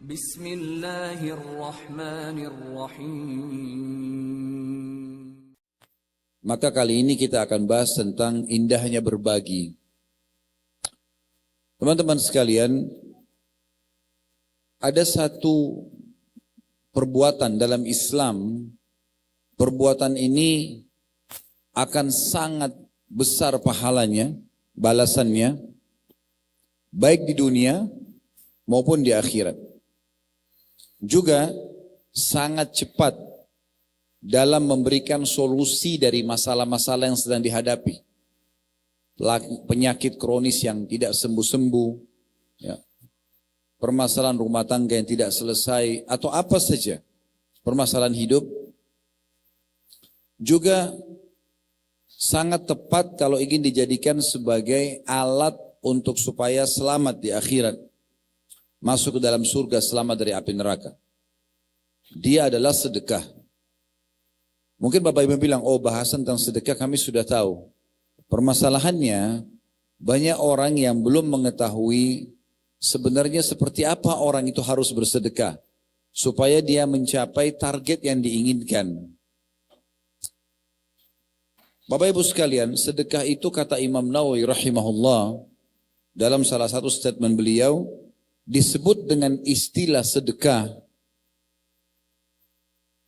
Bismillahirrahmanirrahim. Maka kali ini kita akan bahas tentang indahnya berbagi. Teman-teman sekalian, ada satu perbuatan dalam Islam, perbuatan ini akan sangat besar pahalanya, balasannya, baik di dunia maupun di akhirat. Juga sangat cepat dalam memberikan solusi dari masalah-masalah yang sedang dihadapi. Penyakit kronis yang tidak sembuh-sembuh, ya. Permasalahan rumah tangga yang tidak selesai, atau apa saja, permasalahan hidup. Juga sangat tepat kalau ingin dijadikan sebagai alat untuk supaya selamat di akhirat. Masuk ke dalam surga selamat dari api neraka. Dia adalah sedekah. Mungkin Bapak Ibu bilang, oh bahasan tentang sedekah kami sudah tahu. Permasalahannya, banyak orang yang belum mengetahui sebenarnya seperti apa orang itu harus bersedekah. Supaya dia mencapai target yang diinginkan. Bapak Ibu sekalian, sedekah itu kata Imam Nawawi rahimahullah, dalam salah satu statement beliau, disebut dengan istilah sedekah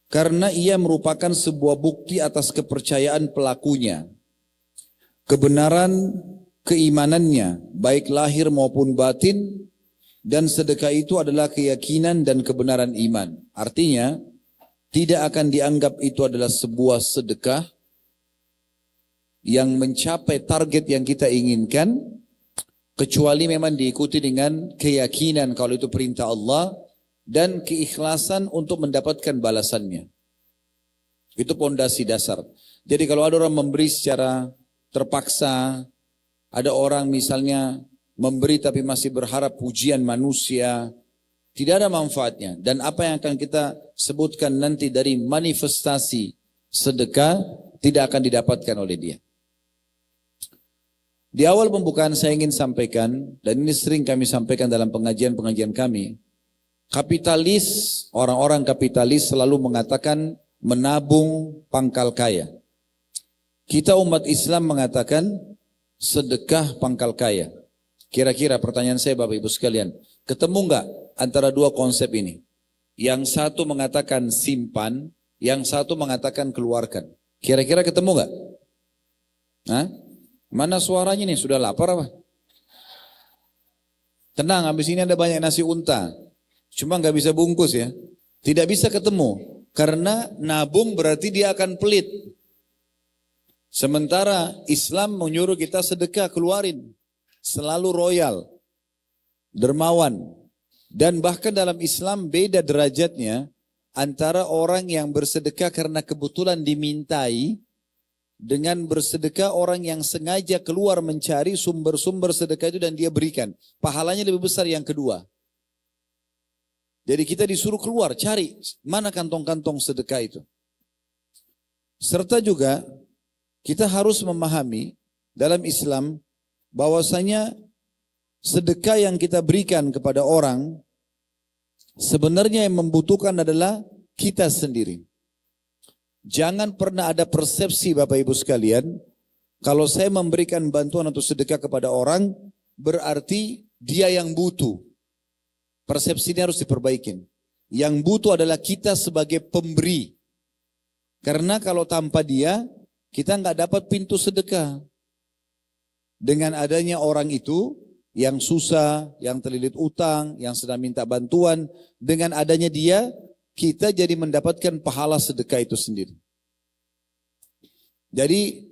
karena ia merupakan sebuah bukti atas kepercayaan pelakunya, kebenaran keimanannya, baik lahir maupun batin, dan sedekah itu adalah keyakinan dan kebenaran iman. Artinya, tidak akan dianggap itu adalah sebuah sedekah yang mencapai target yang kita inginkan, kecuali memang diikuti dengan keyakinan kalau itu perintah Allah dan keikhlasan untuk mendapatkan balasannya. Itu pondasi dasar. Jadi kalau ada orang memberi secara terpaksa, ada orang misalnya memberi tapi masih berharap pujian manusia, tidak ada manfaatnya. Dan apa yang akan kita sebutkan nanti dari manifestasi sedekah tidak akan didapatkan oleh dia. Di awal pembukaan saya ingin sampaikan, dan ini sering kami sampaikan dalam pengajian-pengajian kami, kapitalis, orang-orang kapitalis selalu mengatakan menabung pangkal kaya. Kita umat Islam mengatakan sedekah pangkal kaya. Kira-kira pertanyaan saya Bapak Ibu sekalian, ketemu enggak antara dua konsep ini? Yang satu mengatakan simpan, yang satu mengatakan keluarkan. Kira-kira ketemu enggak? Hah? Mana suaranya nih? Sudah lapar apa? Tenang, habis ini ada banyak nasi unta. Cuma nggak bisa bungkus ya. Tidak bisa ketemu. Karena nabung berarti dia akan pelit. Sementara Islam menyuruh kita sedekah, keluarin. Selalu royal. Dermawan. Dan bahkan dalam Islam beda derajatnya antara orang yang bersedekah karena kebetulan dimintai, dengan bersedekah orang yang sengaja keluar mencari sumber-sumber sedekah itu dan dia berikan. Pahalanya lebih besar yang kedua. Jadi kita disuruh keluar, cari mana kantong-kantong sedekah itu. Serta juga kita harus memahami dalam Islam bahwasanya sedekah yang kita berikan kepada orang sebenarnya yang membutuhkan adalah kita sendiri. Jangan pernah ada persepsi Bapak Ibu sekalian, kalau saya memberikan bantuan atau sedekah kepada orang, berarti dia yang butuh. Persepsi ini harus diperbaikin. Yang butuh adalah kita sebagai pemberi. Karena kalau tanpa dia, kita nggak dapat pintu sedekah. Dengan adanya orang itu, yang susah, yang terlilit utang, yang sedang minta bantuan, dengan adanya dia, kita jadi mendapatkan pahala sedekah itu sendiri. Jadi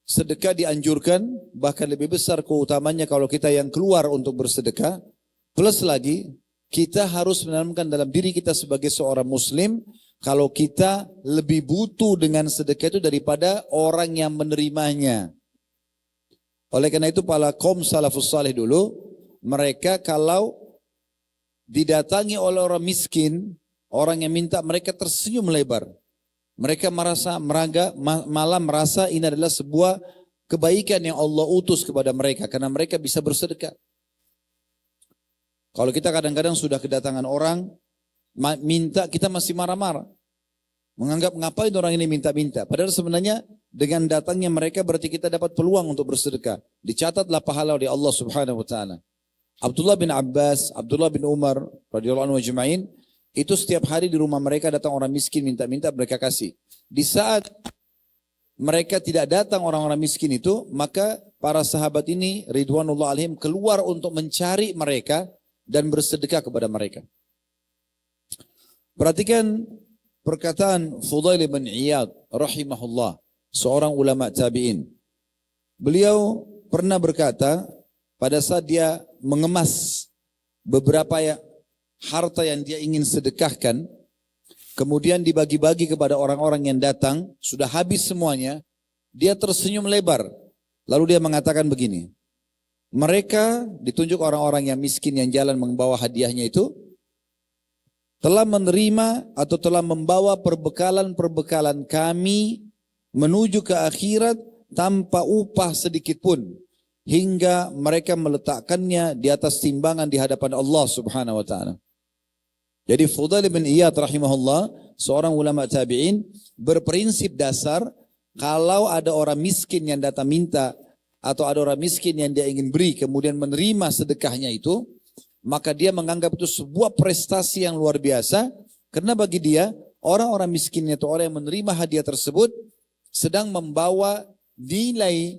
sedekah dianjurkan, bahkan lebih besar keutamanya kalau kita yang keluar untuk bersedekah. Plus lagi, kita harus menanamkan dalam diri kita sebagai seorang muslim, kalau kita lebih butuh dengan sedekah itu daripada orang yang menerimanya. Oleh karena itu para kaum salafus salih dulu, mereka kalau didatangi oleh orang miskin, orang yang minta, mereka tersenyum lebar. Mereka malah merasa ini adalah sebuah kebaikan yang Allah utus kepada mereka. Karena mereka bisa bersedekah. Kalau kita kadang-kadang sudah kedatangan orang, minta kita masih marah-marah. Menganggap ngapain orang ini minta-minta. Padahal sebenarnya dengan datangnya mereka berarti kita dapat peluang untuk bersedekah. Dicatatlah pahala oleh Allah Subhanahu wa taala. Abdullah bin Abbas, Abdullah bin Umar radhiyallahu anhu ajma'in, itu setiap hari di rumah mereka datang orang miskin minta-minta, mereka kasih. Di saat mereka tidak datang orang-orang miskin itu, maka para sahabat ini ridwanullah alaihim keluar untuk mencari mereka dan bersedekah kepada mereka. Perhatikan perkataan Fudail bin Iyad rahimahullah, seorang ulama tabi'in. Beliau pernah berkata pada saat dia mengemas beberapa harta yang dia ingin sedekahkan, kemudian dibagi-bagi kepada orang-orang yang datang, sudah habis semuanya, dia tersenyum lebar. Lalu dia mengatakan begini, mereka ditunjuk orang-orang yang miskin yang jalan membawa hadiahnya itu, telah menerima atau telah membawa perbekalan-perbekalan kami menuju ke akhirat tanpa upah sedikit pun, hingga mereka meletakkannya di atas timbangan di hadapan Allah Subhanahu wa taala. Jadi Fudail bin Iyad rahimahullah, seorang ulama tabi'in, berprinsip dasar kalau ada orang miskin yang datang minta atau ada orang miskin yang dia ingin beri kemudian menerima sedekahnya itu, maka dia menganggap itu sebuah prestasi yang luar biasa, karena bagi dia orang-orang miskin itu, orang yang menerima hadiah tersebut sedang membawa nilai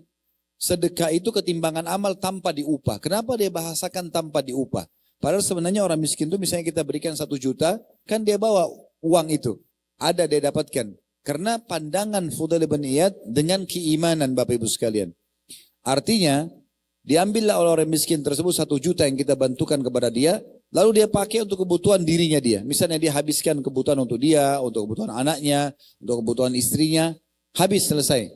sedekah itu ketimbangan amal tanpa diupah. Kenapa dia bahasakan tanpa diupah? Padahal sebenarnya orang miskin itu misalnya kita berikan 1 juta, kan dia bawa uang itu, ada dia dapatkan. Karena pandangan Fudail bin Iyad dengan keimanan Bapak Ibu sekalian. Artinya diambillah oleh orang miskin tersebut 1 juta yang kita bantukan kepada dia, lalu dia pakai untuk kebutuhan dirinya dia. Misalnya dia habiskan kebutuhan untuk dia, untuk kebutuhan anaknya, untuk kebutuhan istrinya, habis selesai.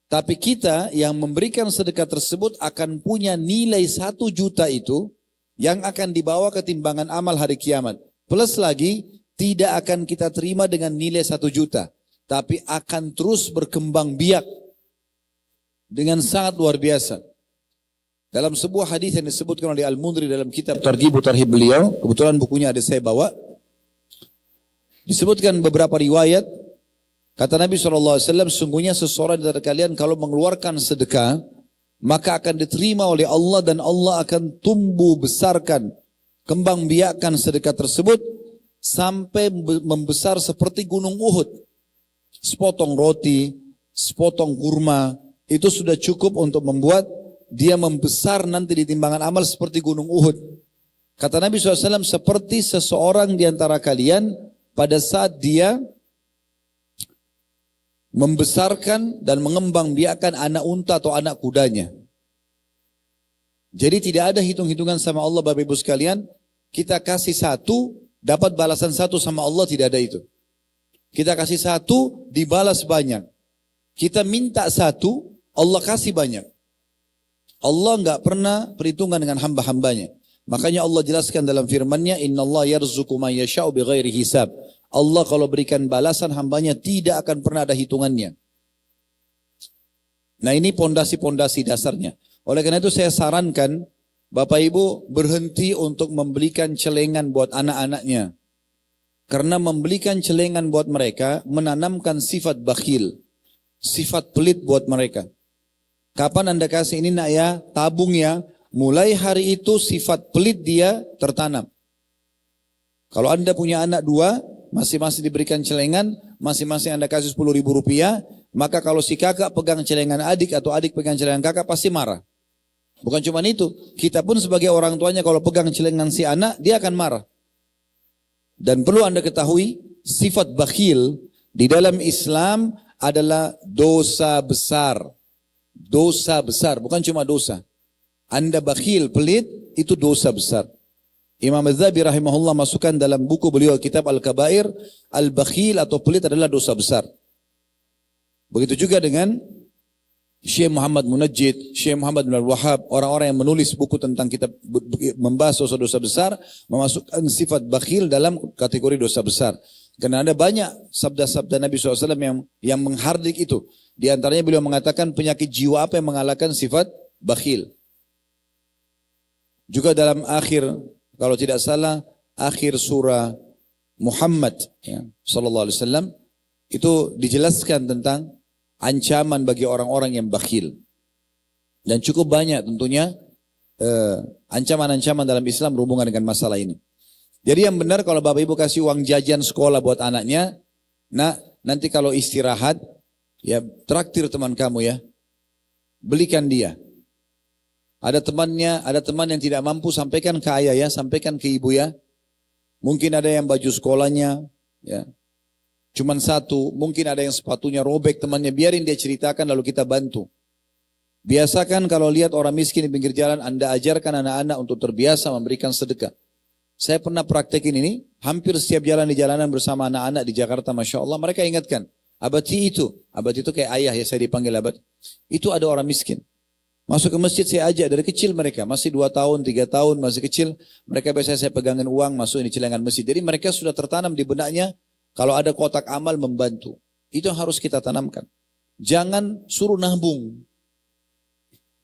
Tapi kita yang memberikan sedekah tersebut akan punya nilai 1 juta itu yang akan dibawa ke timbangan amal hari kiamat. Plus lagi tidak akan kita terima dengan nilai 1 juta, tapi akan terus berkembang biak dengan sangat luar biasa. Dalam sebuah hadis yang disebutkan oleh Al-Mundhiri dalam kitab Targhib Tarhib beliau, kebetulan bukunya ada saya bawa, disebutkan beberapa riwayat, kata Nabi SAW, sungguhnya seseorang dari kalian kalau mengeluarkan sedekah, maka akan diterima oleh Allah dan Allah akan tumbuh besarkan, kembang biakkan sedekah tersebut sampai membesar seperti gunung Uhud. Sepotong roti, sepotong kurma, itu sudah cukup untuk membuat dia membesar nanti di timbangan amal seperti gunung Uhud. Kata Nabi SAW, seperti seseorang di antara kalian pada saat dia membesarkan dan mengembang biakan anak unta atau anak kudanya. Jadi tidak ada hitung-hitungan sama Allah Bapak Ibu sekalian. Kita kasih 1, dapat balasan 1 sama Allah, tidak ada itu. Kita kasih 1, dibalas banyak. Kita minta 1, Allah kasih banyak. Allah enggak pernah perhitungan dengan hamba-hambanya. Makanya Allah jelaskan dalam firman-Nya, innallaha yarzuqu man yasha'u bighairi hisab. Allah kalau berikan balasan hambanya tidak akan pernah ada hitungannya. Nah, ini pondasi-pondasi dasarnya. Oleh karena itu saya sarankan Bapak Ibu berhenti untuk membelikan celengan buat anak-anaknya. Karena membelikan celengan buat mereka menanamkan sifat bakhil, sifat pelit buat mereka. Kapan Anda kasih ini nak ya, tabung ya, mulai hari itu sifat pelit dia tertanam. Kalau Anda punya anak 2, masing-masing diberikan celengan, masing-masing Anda kasih 10.000 rupiah, maka kalau si kakak pegang celengan adik atau adik pegang celengan kakak pasti marah. Bukan cuma itu, kita pun sebagai orang tuanya kalau pegang celengan si anak, dia akan marah. Dan perlu Anda ketahui, sifat bakhil di dalam Islam adalah dosa besar. Dosa besar, bukan cuma dosa. Anda bakhil, pelit, itu dosa besar. Imam Az-Zahabi rahimahullah masukkan dalam buku beliau kitab Al-Kabair, al-bakhil atau pelit adalah dosa besar. Begitu juga dengan Syekh Muhammad Munajjid, Syekh Muhammad bin Al-Wahhab, orang-orang yang menulis buku tentang kitab membahas dosa-dosa besar, memasukkan sifat bakhil dalam kategori dosa besar. Karena ada banyak sabda-sabda Nabi SAW yang menghardik itu. Di antaranya beliau mengatakan penyakit jiwa apa yang mengalahkan sifat bakhil. Juga dalam akhir kalau tidak salah akhir surah Muhammad ya, sallallahu alaihi wasallam itu dijelaskan tentang ancaman bagi orang-orang yang bakhil. Dan cukup banyak tentunya ancaman-ancaman dalam Islam berhubungan dengan masalah ini. Jadi yang benar kalau Bapak Ibu kasih uang jajan sekolah buat anaknya, nah nanti kalau istirahat, ya traktir teman kamu ya, belikan dia. Ada teman yang tidak mampu, sampaikan ke ayah ya, sampaikan ke ibu ya. Mungkin ada yang baju sekolahnya, ya, cuman satu, mungkin ada yang sepatunya robek temannya, biarin dia ceritakan lalu kita bantu. Biasakan kalau lihat orang miskin di pinggir jalan, Anda ajarkan anak-anak untuk terbiasa memberikan sedekah. Saya pernah praktekin ini, hampir setiap jalan di jalanan bersama anak-anak di Jakarta, Masya Allah, mereka ingatkan, abati itu kayak ayah ya, saya dipanggil abad. Itu ada orang miskin. Masuk ke masjid saya ajak dari kecil mereka, masih 2 tahun, 3 tahun, masih kecil. Mereka biasanya saya pegangin uang, masuk di celengan masjid. Jadi mereka sudah tertanam di benaknya, kalau ada kotak amal membantu. Itu yang harus kita tanamkan. Jangan suruh nabung.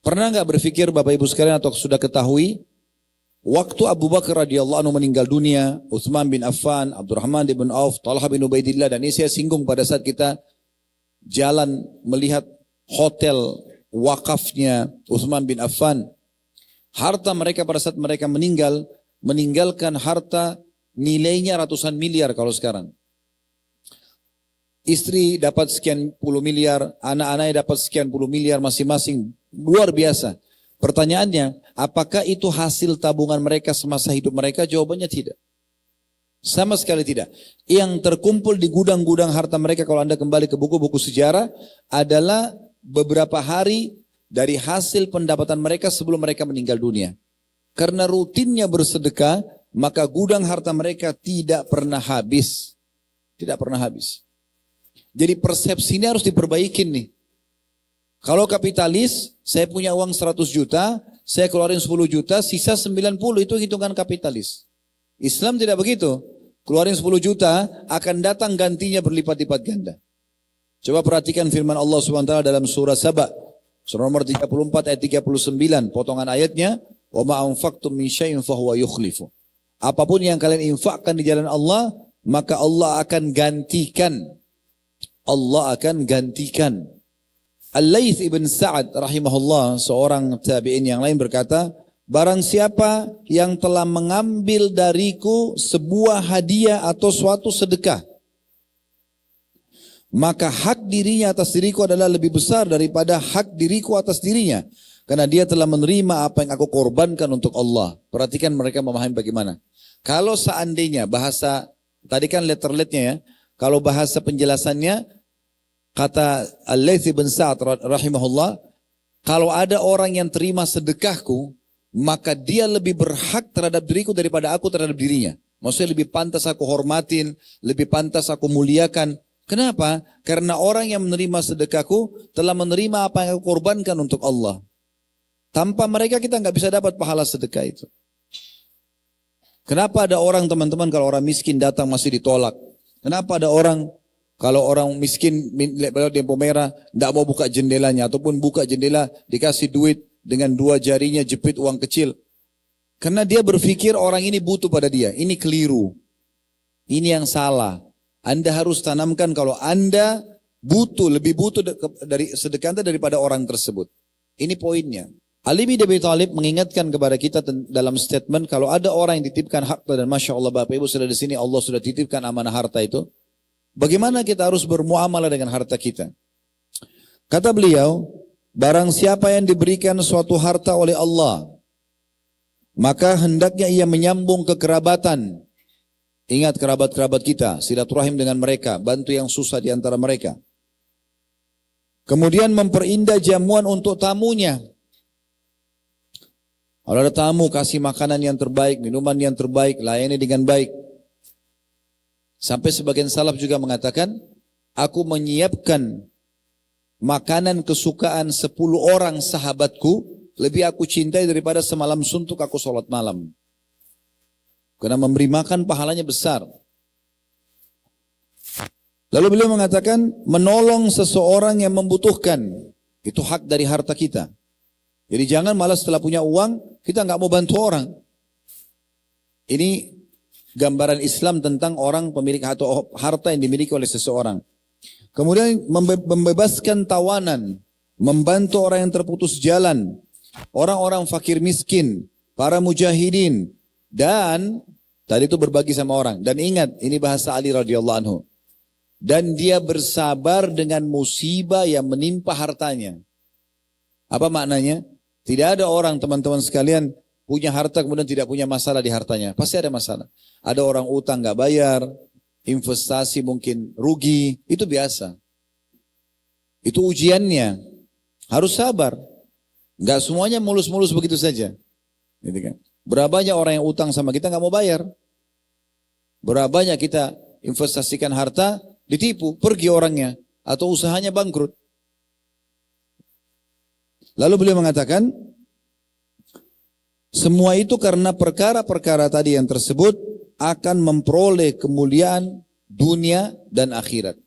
Pernah nggak berpikir Bapak Ibu sekalian atau sudah ketahui, waktu Abu Bakar radhiyallahu anhu meninggal dunia, Utsman bin Affan, Abdurrahman bin Auf, Talha bin Ubaidillah, dan ini saya singgung pada saat kita jalan melihat hotel wakafnya Utsman bin Affan. Harta mereka pada saat mereka meninggalkan harta nilainya ratusan miliar kalau sekarang. Istri dapat sekian puluh miliar, anak-anaknya dapat sekian puluh miliar masing-masing. Luar biasa. Pertanyaannya, apakah itu hasil tabungan mereka semasa hidup mereka? Jawabannya tidak. Sama sekali tidak. Yang terkumpul di gudang-gudang harta mereka, kalau Anda kembali ke buku-buku sejarah, adalah beberapa hari dari hasil pendapatan mereka sebelum mereka meninggal dunia. Karena rutinnya bersedekah, maka gudang harta mereka tidak pernah habis. Tidak pernah habis. Jadi persepsi ini harus diperbaikin nih. Kalau kapitalis, saya punya uang 100 juta, saya keluarin 10 juta, sisa 90 itu hitungan kapitalis. Islam tidak begitu. Keluarin 10 juta, akan datang gantinya berlipat-lipat ganda. Coba perhatikan firman Allah SWT dalam surah Saba. Surah nomor 34 ayat 39. Potongan ayatnya, وَمَا أَنْفَقْتُمْ مِنْ شَيْءٍ فَهُوَ يُخْلِفُ. Apapun yang kalian infakkan di jalan Allah, maka Allah akan gantikan. Allah akan gantikan. Al-Layth ibn Sa'ad rahimahullah, seorang tabi'in yang lain berkata, barang siapa yang telah mengambil dariku sebuah hadiah atau suatu sedekah, maka hak dirinya atas diriku adalah lebih besar daripada hak diriku atas dirinya. Karena dia telah menerima apa yang aku korbankan untuk Allah. Perhatikan mereka memahami bagaimana. Kalau seandainya bahasa, tadi kan letter-letternya ya, kalau bahasa penjelasannya, kata Al-Layth bin Sa'ad rahimahullah, kalau ada orang yang terima sedekahku, maka dia lebih berhak terhadap diriku daripada aku terhadap dirinya. Maksudnya lebih pantas aku hormatin, lebih pantas aku muliakan. Kenapa? Karena orang yang menerima sedekahku telah menerima apa yang aku korbankan untuk Allah. Tanpa mereka kita nggak bisa dapat pahala sedekah itu. Kenapa ada orang teman-teman kalau orang miskin datang masih ditolak? Kenapa ada orang kalau orang miskin lewat lampu merah tidak mau buka jendelanya, ataupun buka jendela dikasih duit dengan 2 jarinya jepit uang kecil? Karena dia berpikir orang ini butuh pada dia. Ini keliru. Ini yang salah. Anda harus tanamkan kalau Anda butuh, lebih butuh dari sedekah Anda daripada orang tersebut. Ini poinnya. Ali bin Abi Thalib mengingatkan kepada kita dalam statement, kalau ada orang yang dititipkan harta, dan Masya Allah Bapak Ibu sudah di sini, Allah sudah titipkan amanah harta itu. Bagaimana kita harus bermuamalah dengan harta kita? Kata beliau, barang siapa yang diberikan suatu harta oleh Allah, maka hendaknya ia menyambung kekerabatan. Ingat kerabat-kerabat kita, silaturahim dengan mereka, bantu yang susah di antara mereka. Kemudian memperindah jamuan untuk tamunya. Kalau ada tamu, kasih makanan yang terbaik, minuman yang terbaik, layani dengan baik. Sampai sebagian salaf juga mengatakan, aku menyiapkan makanan kesukaan 10 orang sahabatku, lebih aku cintai daripada semalam suntuk aku sholat malam. Karena memberi makan pahalanya besar. Lalu beliau mengatakan, menolong seseorang yang membutuhkan, itu hak dari harta kita. Jadi jangan malah setelah punya uang, kita nggak mau bantu orang. Ini gambaran Islam tentang orang pemilik atau harta yang dimiliki oleh seseorang. Kemudian membebaskan tawanan, membantu orang yang terputus jalan, orang-orang fakir miskin, para mujahidin, dan tadi itu berbagi sama orang. Dan ingat, ini bahasa Ali radhiyallahu anhu. Dan dia bersabar dengan musibah yang menimpa hartanya. Apa maknanya? Tidak ada orang, teman-teman sekalian, punya harta kemudian tidak punya masalah di hartanya. Pasti ada masalah. Ada orang utang gak bayar, investasi mungkin rugi, itu biasa. Itu ujiannya. Harus sabar. Gak semuanya mulus-mulus begitu saja. Gitu kan. Berapa banyak orang yang utang sama kita gak mau bayar. Berapa banyak kita investasikan harta, ditipu, pergi orangnya. Atau usahanya bangkrut. Lalu beliau mengatakan, semua itu karena perkara-perkara tadi yang tersebut akan memperoleh kemuliaan dunia dan akhirat.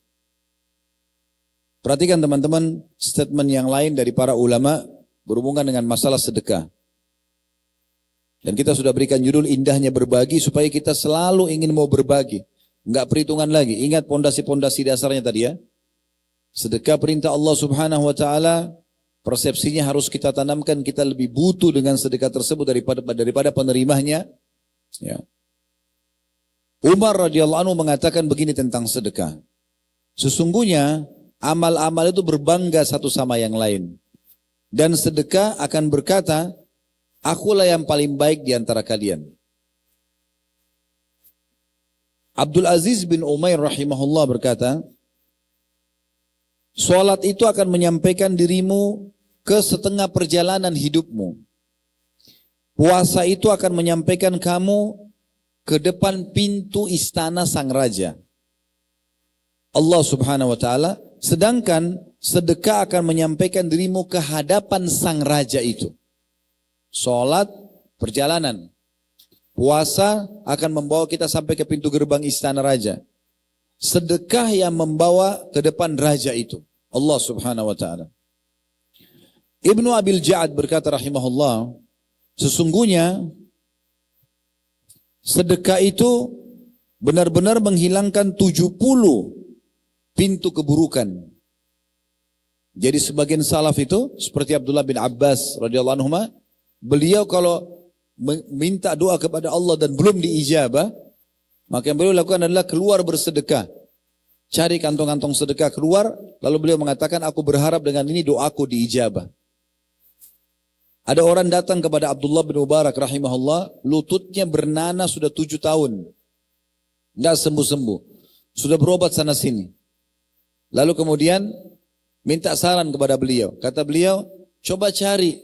Perhatikan teman-teman statement yang lain dari para ulama berhubungan dengan masalah sedekah. Dan kita sudah berikan judul indahnya berbagi supaya kita selalu ingin mau berbagi. Enggak perhitungan lagi. Ingat pondasi-pondasi dasarnya tadi ya. Sedekah perintah Allah Subhanahu wa taala, persepsinya harus kita tanamkan, kita lebih butuh dengan sedekah tersebut daripada penerimanya. Ya. Umar radhiyallahu anhu mengatakan begini tentang sedekah. Sesungguhnya amal-amal itu berbangga satu sama yang lain. Dan sedekah akan berkata, akulah yang paling baik di antara kalian. Abdul Aziz bin Umair rahimahullah berkata, salat itu akan menyampaikan dirimu ke setengah perjalanan hidupmu. Puasa itu akan menyampaikan kamu ke depan pintu istana sang raja. Allah Subhanahu wa taala, sedangkan sedekah akan menyampaikan dirimu ke hadapan sang raja itu. Salat perjalanan. Puasa akan membawa kita sampai ke pintu gerbang istana raja. Sedekah yang membawa ke depan raja itu. Allah Subhanahu wa taala. Ibnu Abil Ja'ad berkata rahimahullah, sesungguhnya sedekah itu benar-benar menghilangkan 70 pintu keburukan. Jadi sebagian salaf itu seperti Abdullah bin Abbas radhiyallahu anhu, beliau kalau minta doa kepada Allah dan belum diijabah, maka yang beliau lakukan adalah keluar bersedekah. Cari kantong-kantong sedekah keluar, lalu beliau mengatakan, aku berharap dengan ini doaku diijabah. Ada orang datang kepada Abdullah bin Mubarak rahimahullah, lututnya bernanah sudah 7 tahun. Tidak sembuh-sembuh. Sudah berobat sana sini. Lalu kemudian minta saran kepada beliau. Kata beliau, coba cari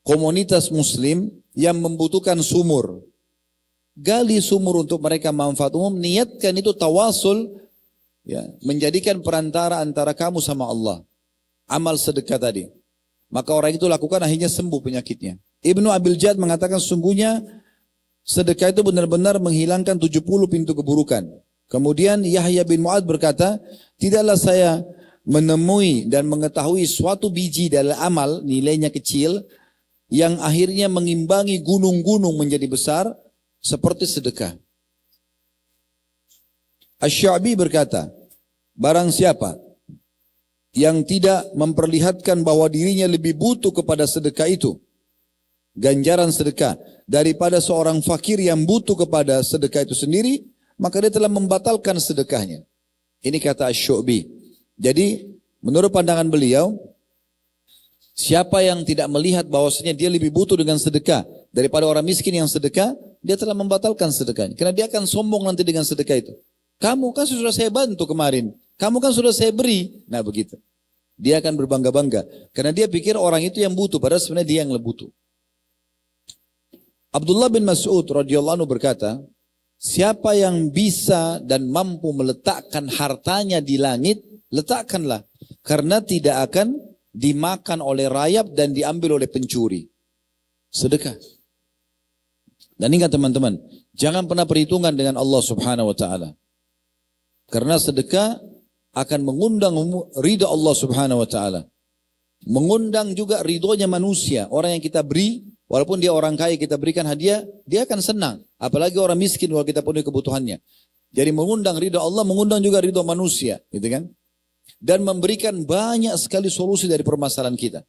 komunitas muslim yang membutuhkan sumur. Gali sumur untuk mereka manfaat umum, niatkan itu tawasul, ya, menjadikan perantara antara kamu sama Allah. Amal sedekah tadi. Maka orang itu lakukan, akhirnya sembuh penyakitnya. Ibnu Abil Jad mengatakan sesungguhnya sedekah itu benar-benar menghilangkan 70 pintu keburukan. Kemudian Yahya bin Mu'ad berkata, tidaklah saya menemui dan mengetahui suatu biji dalam amal, nilainya kecil, yang akhirnya mengimbangi gunung-gunung menjadi besar, seperti sedekah. Asy-Sya'bi berkata, barang siapa yang tidak memperlihatkan bahwa dirinya lebih butuh kepada sedekah itu, ganjaran sedekah, daripada seorang fakir yang butuh kepada sedekah itu sendiri, maka dia telah membatalkan sedekahnya. Ini kata Asy-Sya'bi. Jadi menurut pandangan beliau, siapa yang tidak melihat bahwasanya dia lebih butuh dengan sedekah daripada orang miskin yang sedekah, dia telah membatalkan sedekahnya. Karena dia akan sombong nanti dengan sedekah itu. Kamu kan sudah saya bantu kemarin. Kamu kan sudah saya beri. Nah begitu. Dia akan berbangga-bangga. Karena dia pikir orang itu yang butuh. Padahal sebenarnya dia yang lebih butuh. Abdullah bin Mas'ud radhiyallahu anhu berkata, siapa yang bisa dan mampu meletakkan hartanya di langit, letakkanlah. Karena tidak akan dimakan oleh rayap dan diambil oleh pencuri. Sedekah. Dan ingat teman-teman, jangan pernah perhitungan dengan Allah Subhanahu wa taala. Karena sedekah akan mengundang ridha Allah Subhanahu wa taala. Mengundang juga ridhonya manusia. Orang yang kita beri, walaupun dia orang kaya, kita berikan hadiah, dia akan senang. Apalagi orang miskin kalau kita penuhi kebutuhannya. Jadi mengundang ridha Allah, mengundang juga ridha manusia, gitu kan? Dan memberikan banyak sekali solusi dari permasalahan kita.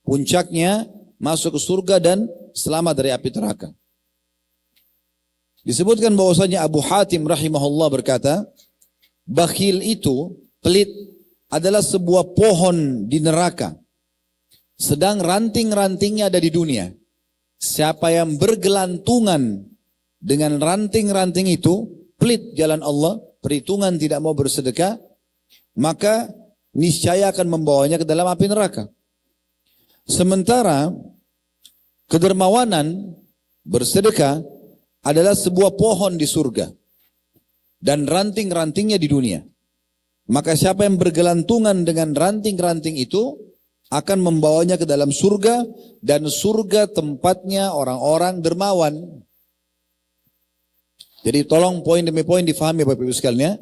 Puncaknya masuk ke surga dan selamat dari api neraka. Disebutkan bahwasanya Abu Hatim rahimahullah berkata, bakhil itu, pelit, adalah sebuah pohon di neraka. Sedang ranting-rantingnya ada di dunia. Siapa yang bergelantungan dengan ranting-ranting itu, pelit jalan Allah, perhitungan tidak mau bersedekah, maka niscaya akan membawanya ke dalam api neraka. Sementara kedermawanan bersedekah adalah sebuah pohon di surga dan ranting-rantingnya di dunia. Maka siapa yang bergelantungan dengan ranting-ranting itu akan membawanya ke dalam surga, dan surga tempatnya orang-orang dermawan. Jadi tolong poin demi poin difahami Bapak Ibu sekalian ya.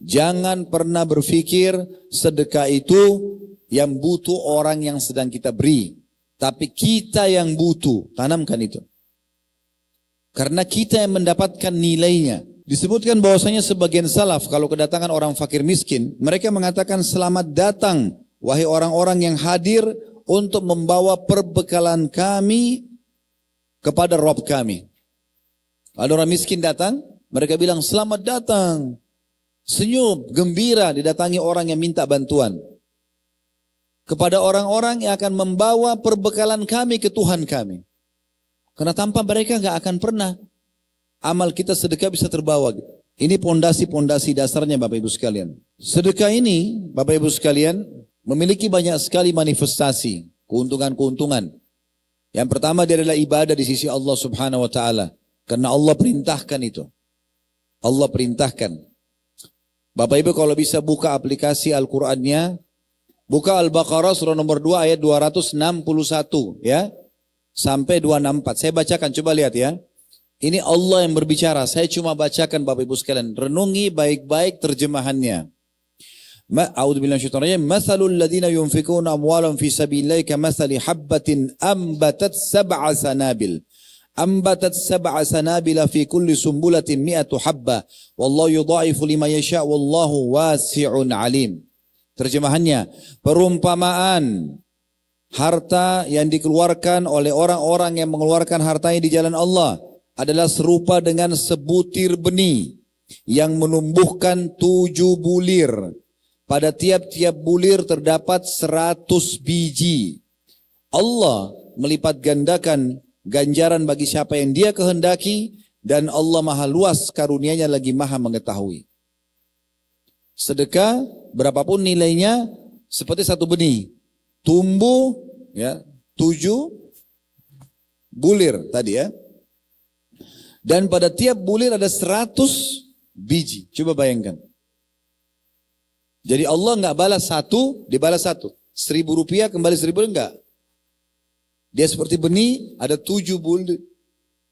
Jangan pernah berpikir sedekah itu yang butuh orang yang sedang kita beri. Tapi kita yang butuh, tanamkan itu. Karena kita yang mendapatkan nilainya. Disebutkan bahwasanya sebagian salaf kalau kedatangan orang fakir miskin, mereka mengatakan selamat datang wahai orang-orang yang hadir untuk membawa perbekalan kami kepada Rabb kami. Ada orang miskin datang, mereka bilang selamat datang. Senyum, gembira didatangi orang yang minta bantuan. Kepada orang-orang yang akan membawa perbekalan kami ke Tuhan kami. Karena tanpa mereka nggak akan pernah amal kita sedekah bisa terbawa. Ini pondasi-pondasi dasarnya Bapak Ibu sekalian. Sedekah ini Bapak Ibu sekalian memiliki banyak sekali manifestasi, keuntungan-keuntungan. Yang pertama dia adalah ibadah di sisi Allah Subhanahu wa taala. Karena Allah perintahkan itu. Allah perintahkan. Bapak Ibu kalau bisa buka aplikasi Al-Qur'annya, buka Al-Baqarah surah nomor 2 ayat 261 ya. Sampai 264. Saya bacakan, coba lihat ya. Ini Allah yang berbicara. Saya cuma bacakan Bapak Ibu sekalian. Renungi baik-baik terjemahannya. A'udzubillahi minasyaitonir rajim. Matsalul ladzina yunfikuna amwalahum fi sabilillahi kamatsali habbatin ambatat sab'a sanabil. Ambatat sab'a sanabila fi kulli sumbulatin mi'atu habba. Wallahu yudha'ifu liman yasha' wallahu wasi'un alim. Terjemahannya, perumpamaan harta yang dikeluarkan oleh orang-orang yang mengeluarkan hartanya di jalan Allah adalah serupa dengan sebutir benih yang menumbuhkan 7 bulir. Pada tiap-tiap bulir terdapat 100 biji. Allah melipat gandakan ganjaran bagi siapa yang dia kehendaki, dan Allah maha luas karunia-Nya lagi maha mengetahui. Sedekah berapapun nilainya seperti satu benih. Tumbuh ya 7 bulir tadi ya. Dan pada tiap bulir ada 100 biji. Coba bayangkan. Jadi Allah nggak balas satu, dibalas satu. 1.000 rupiah kembali 1.000 enggak. Dia seperti benih, ada 7 bulir.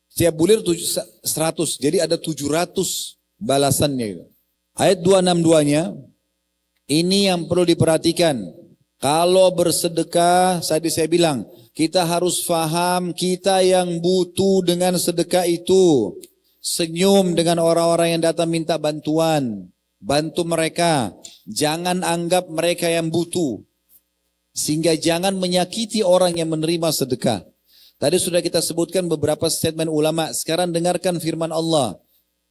Setiap bulir 100, jadi ada 700 balasannya. Gitu. Ayat 262-nya, ini yang perlu diperhatikan. Kalau bersedekah, saya bilang, kita harus faham kita yang butuh dengan sedekah itu. Senyum dengan orang-orang yang datang minta bantuan. Bantu mereka. Jangan anggap mereka yang butuh. Sehingga jangan menyakiti orang yang menerima sedekah. Tadi sudah kita sebutkan beberapa statement ulama. Sekarang dengarkan firman Allah.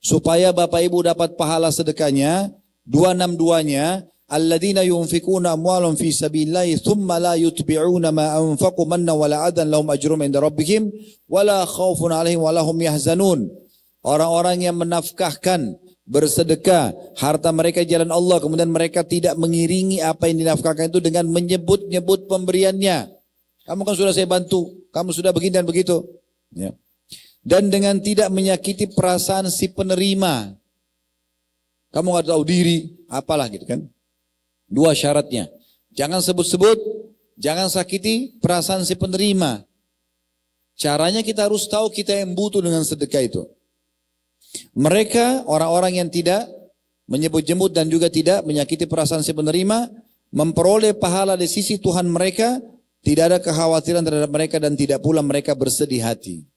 Supaya Bapak Ibu dapat pahala sedekahnya. 262-nya. Alladzina yunfikuna amwalahum fi sabilillahi thumma la yutbi'una ma anfaqu manna wala adan lahum ajrum inda rabbihim wala khaufun 'alaihim wala hum yahzanun. Orang-orang yang menafkahkan bersedekah harta mereka jalan Allah, kemudian mereka tidak mengiringi apa yang dinafkahkan itu dengan menyebut-nyebut pemberiannya. Kamu kan sudah saya bantu, kamu sudah begini dan begitu. Ya. Dan dengan tidak menyakiti perasaan si penerima. Kamu nggak tahu diri, apalah gitu kan. 2 syaratnya. Jangan sebut-sebut, jangan sakiti perasaan si penerima. Caranya kita harus tahu kita yang butuh dengan sedekah itu. Mereka, orang-orang yang tidak menyebut-nyebut dan juga tidak menyakiti perasaan si penerima, memperoleh pahala di sisi Tuhan mereka, tidak ada kekhawatiran terhadap mereka dan tidak pula mereka bersedih hati.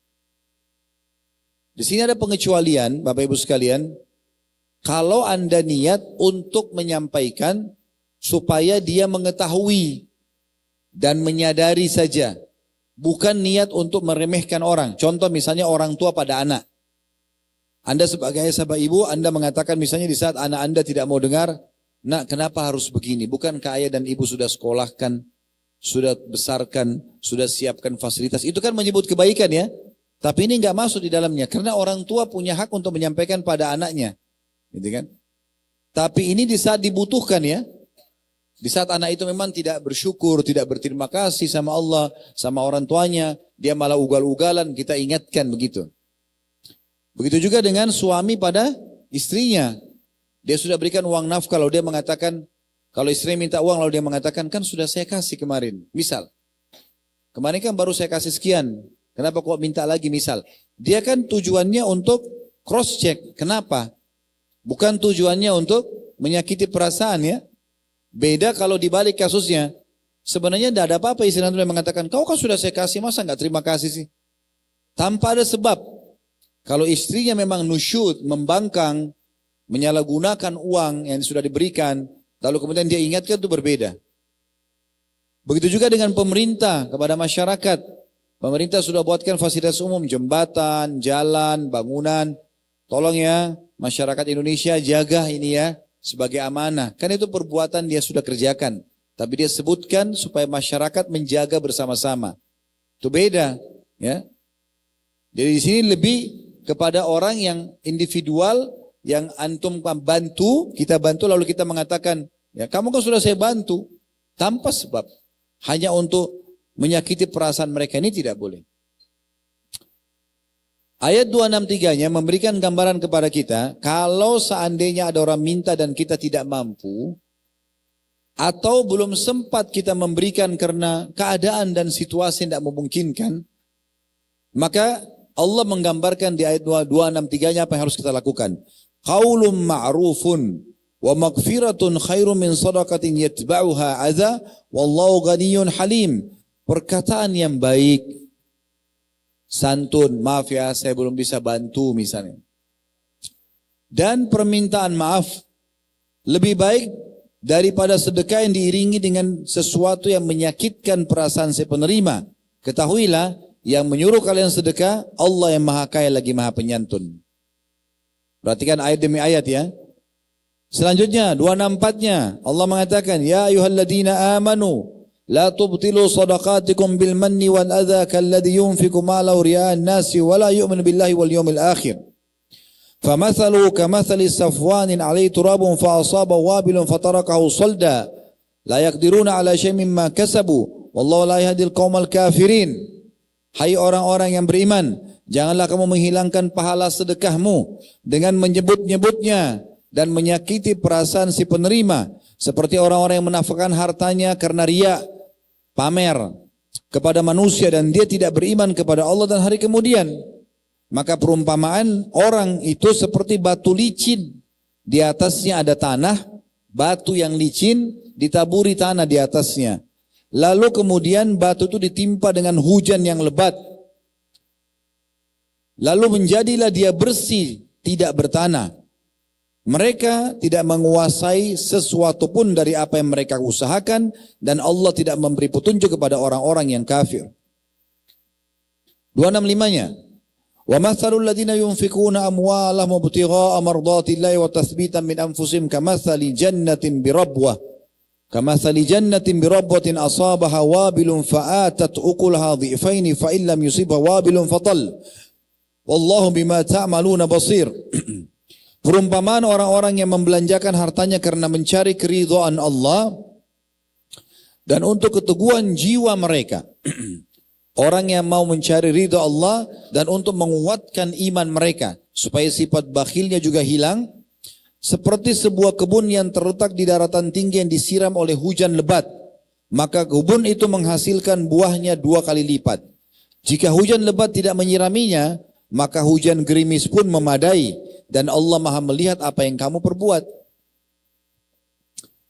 Di sini ada pengecualian, Bapak Ibu sekalian. Kalau Anda niat untuk menyampaikan supaya dia mengetahui dan menyadari saja. Bukan niat untuk meremehkan orang. Contoh misalnya orang tua pada anak. Anda sebagai ayah sahabat ibu, Anda mengatakan misalnya di saat anak Anda tidak mau dengar, nak kenapa harus begini? Bukankah ayah dan ibu sudah sekolahkan, sudah besarkan, sudah siapkan fasilitas. Itu kan menyebut kebaikan ya. Tapi ini nggak masuk di dalamnya. Karena orang tua punya hak untuk menyampaikan pada anaknya. Gitu kan? Tapi ini di saat dibutuhkan ya. Di saat anak itu memang tidak bersyukur, tidak berterima kasih sama Allah, sama orang tuanya, dia malah ugal-ugalan, kita ingatkan begitu. Begitu juga dengan suami pada istrinya. Dia sudah berikan uang nafkah, kalau dia mengatakan, kalau istri minta uang lalu dia mengatakan, kan sudah saya kasih kemarin. Misal, kemarin kan baru saya kasih sekian, kenapa kok minta lagi misal. Dia kan tujuannya untuk cross check, kenapa? Bukan tujuannya untuk menyakiti perasaan ya. Beda kalau dibalik kasusnya. Sebenarnya tidak ada apa-apa istri Anda mengatakan, kau kan sudah saya kasih, masa nggak terima kasih sih? Tanpa ada sebab. Kalau istrinya memang nusyud, membangkang, menyalahgunakan uang yang sudah diberikan, lalu kemudian dia ingatkan itu berbeda. Begitu juga dengan pemerintah kepada masyarakat. Pemerintah sudah buatkan fasilitas umum, jembatan, jalan, bangunan. Tolong ya, masyarakat Indonesia jaga ini ya. Sebagai amanah, kan itu perbuatan dia sudah kerjakan. Tapi dia sebutkan supaya masyarakat menjaga bersama-sama. Itu beda, ya. Jadi di sini lebih kepada orang yang individual, yang antum bantu, kita bantu lalu kita mengatakan, ya kamu kan sudah saya bantu, tanpa sebab, hanya untuk menyakiti perasaan mereka, ini tidak boleh. Ayat 263-nya memberikan gambaran kepada kita, kalau seandainya ada orang minta dan kita tidak mampu, atau belum sempat kita memberikan karena keadaan dan situasi tidak memungkinkan, maka Allah menggambarkan di ayat 263-nya apa yang harus kita lakukan. Qaulun ma'rufun wa maghfiratun khairum min sadaqatin yatba'uha adza wallahu ghaniyyun halim. Perkataan yang baik, santun, maaf ya saya belum bisa bantu misalnya. Dan permintaan maaf lebih baik daripada sedekah yang diiringi dengan sesuatu yang menyakitkan perasaan si penerima. Ketahuilah yang menyuruh kalian sedekah Allah yang maha kaya lagi maha penyantun. Perhatikan ayat demi ayat ya. Selanjutnya 264-nya Allah mengatakan ya ayyuhalladzina amanu la tubtilu sadaqatikum bil manni wal adha kalladhi yunfiqu ma'lahu riya'an nasi wa la yu'minu billahi wal yawmil akhir. Famathaluhu kamathali safwanin 'alayhi turabun fa asaba wabilun fatarakahu salda la yaqdiruna 'ala syai'in mimma kasabu wallahu la yahdil qaumal kafirin. Hai orang-orang yang beriman, janganlah kamu menghilangkan pahala sedekahmu dengan menyebut-nyebutnya dan menyakiti perasaan si penerima seperti orang-orang yang menafkahkan hartanya karena riya, pamer kepada manusia dan dia tidak beriman kepada Allah dan hari kemudian. Maka perumpamaan orang itu seperti batu licin, di atasnya ada tanah, batu yang licin ditaburi tanah di atasnya. Lalu kemudian batu itu ditimpa dengan hujan yang lebat. Lalu menjadilah dia bersih, tidak bertanah. Mereka tidak menguasai sesuatu pun dari apa yang mereka usahakan dan Allah tidak memberi petunjuk kepada orang-orang yang kafir. 265-nya. Wa mathalul ladzina yunfikuna amwalahum ibtigha'a mardatillahi wa tathbitan min anfusihim kamathali jannatin birabwah. Kamathali jannatin birabwatin asabaha wabilun fa'atat ukulaha dhi'faini fa illam yusibha wabilun fatal. Wallahu bima ta'maluna basir. Perumpamaan orang-orang yang membelanjakan hartanya karena mencari keridhaan Allah dan untuk keteguhan jiwa mereka. Orang yang mau mencari ridha Allah dan untuk menguatkan iman mereka supaya sifat bakhilnya juga hilang. Seperti sebuah kebun yang terletak di daratan tinggi yang disiram oleh hujan lebat. Maka kebun itu menghasilkan buahnya 2 kali lipat. Jika hujan lebat tidak menyiraminya, maka hujan gerimis pun memadai. Dan Allah maha melihat apa yang kamu perbuat.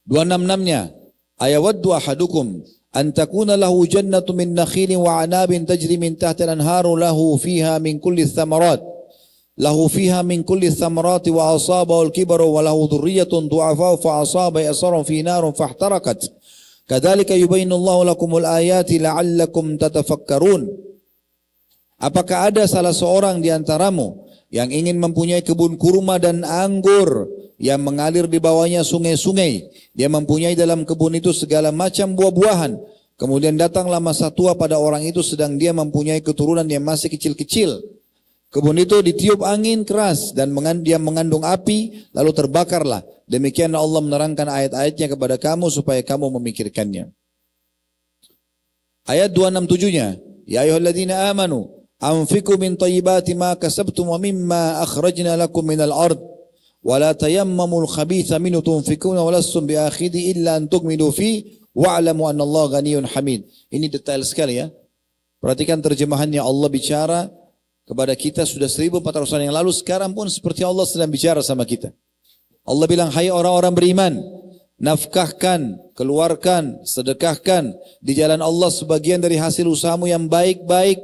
266-nya. Ayawaddu ahadukum an takuna lahu jannatu min nakhilin wa anabin tajri min tahtil anharu lahu fiha min kulli thamarat. lahu fiha min kulli thamarati wa asabahu al-kibaru wa lahu dhurriyyatun du'afa fa asaba yasarun fi narun fahtarakat. Kadzalika yubayyinullahu lakumul ayati la'allakum tatafakkarun. Apakah ada salah seorang di antaramu yang ingin mempunyai kebun kurma dan anggur yang mengalir di bawahnya sungai-sungai? Dia mempunyai dalam kebun itu segala macam buah-buahan. Kemudian datanglah masa tua pada orang itu sedang dia mempunyai keturunan yang masih kecil-kecil. Kebun itu ditiup angin keras dan dia mengandung api, lalu terbakarlah. Demikianlah Allah menerangkan ayat-ayatnya kepada kamu supaya kamu memikirkannya. Ayat 267-nya, ya ayyuhalladzina amanu anfiqu min thayyibati ma kasabtum wa mimma akhrajna lakum minal ard wa la tayammamul khabitha minhu tunfikuna wa lastum biakhidhi illa an tughmidu fi wa'lamu anna Allah ghaniyyun hamid. Ini detail sekali ya. Perhatikan terjemahannya. Allah bicara kepada kita sudah 1400 tahun yang lalu, sekarang pun seperti Allah sedang bicara sama kita. Allah bilang, hai orang-orang beriman, nafkahkan, keluarkan, sedekahkan di jalan Allah sebagian dari hasil usahamu yang baik-baik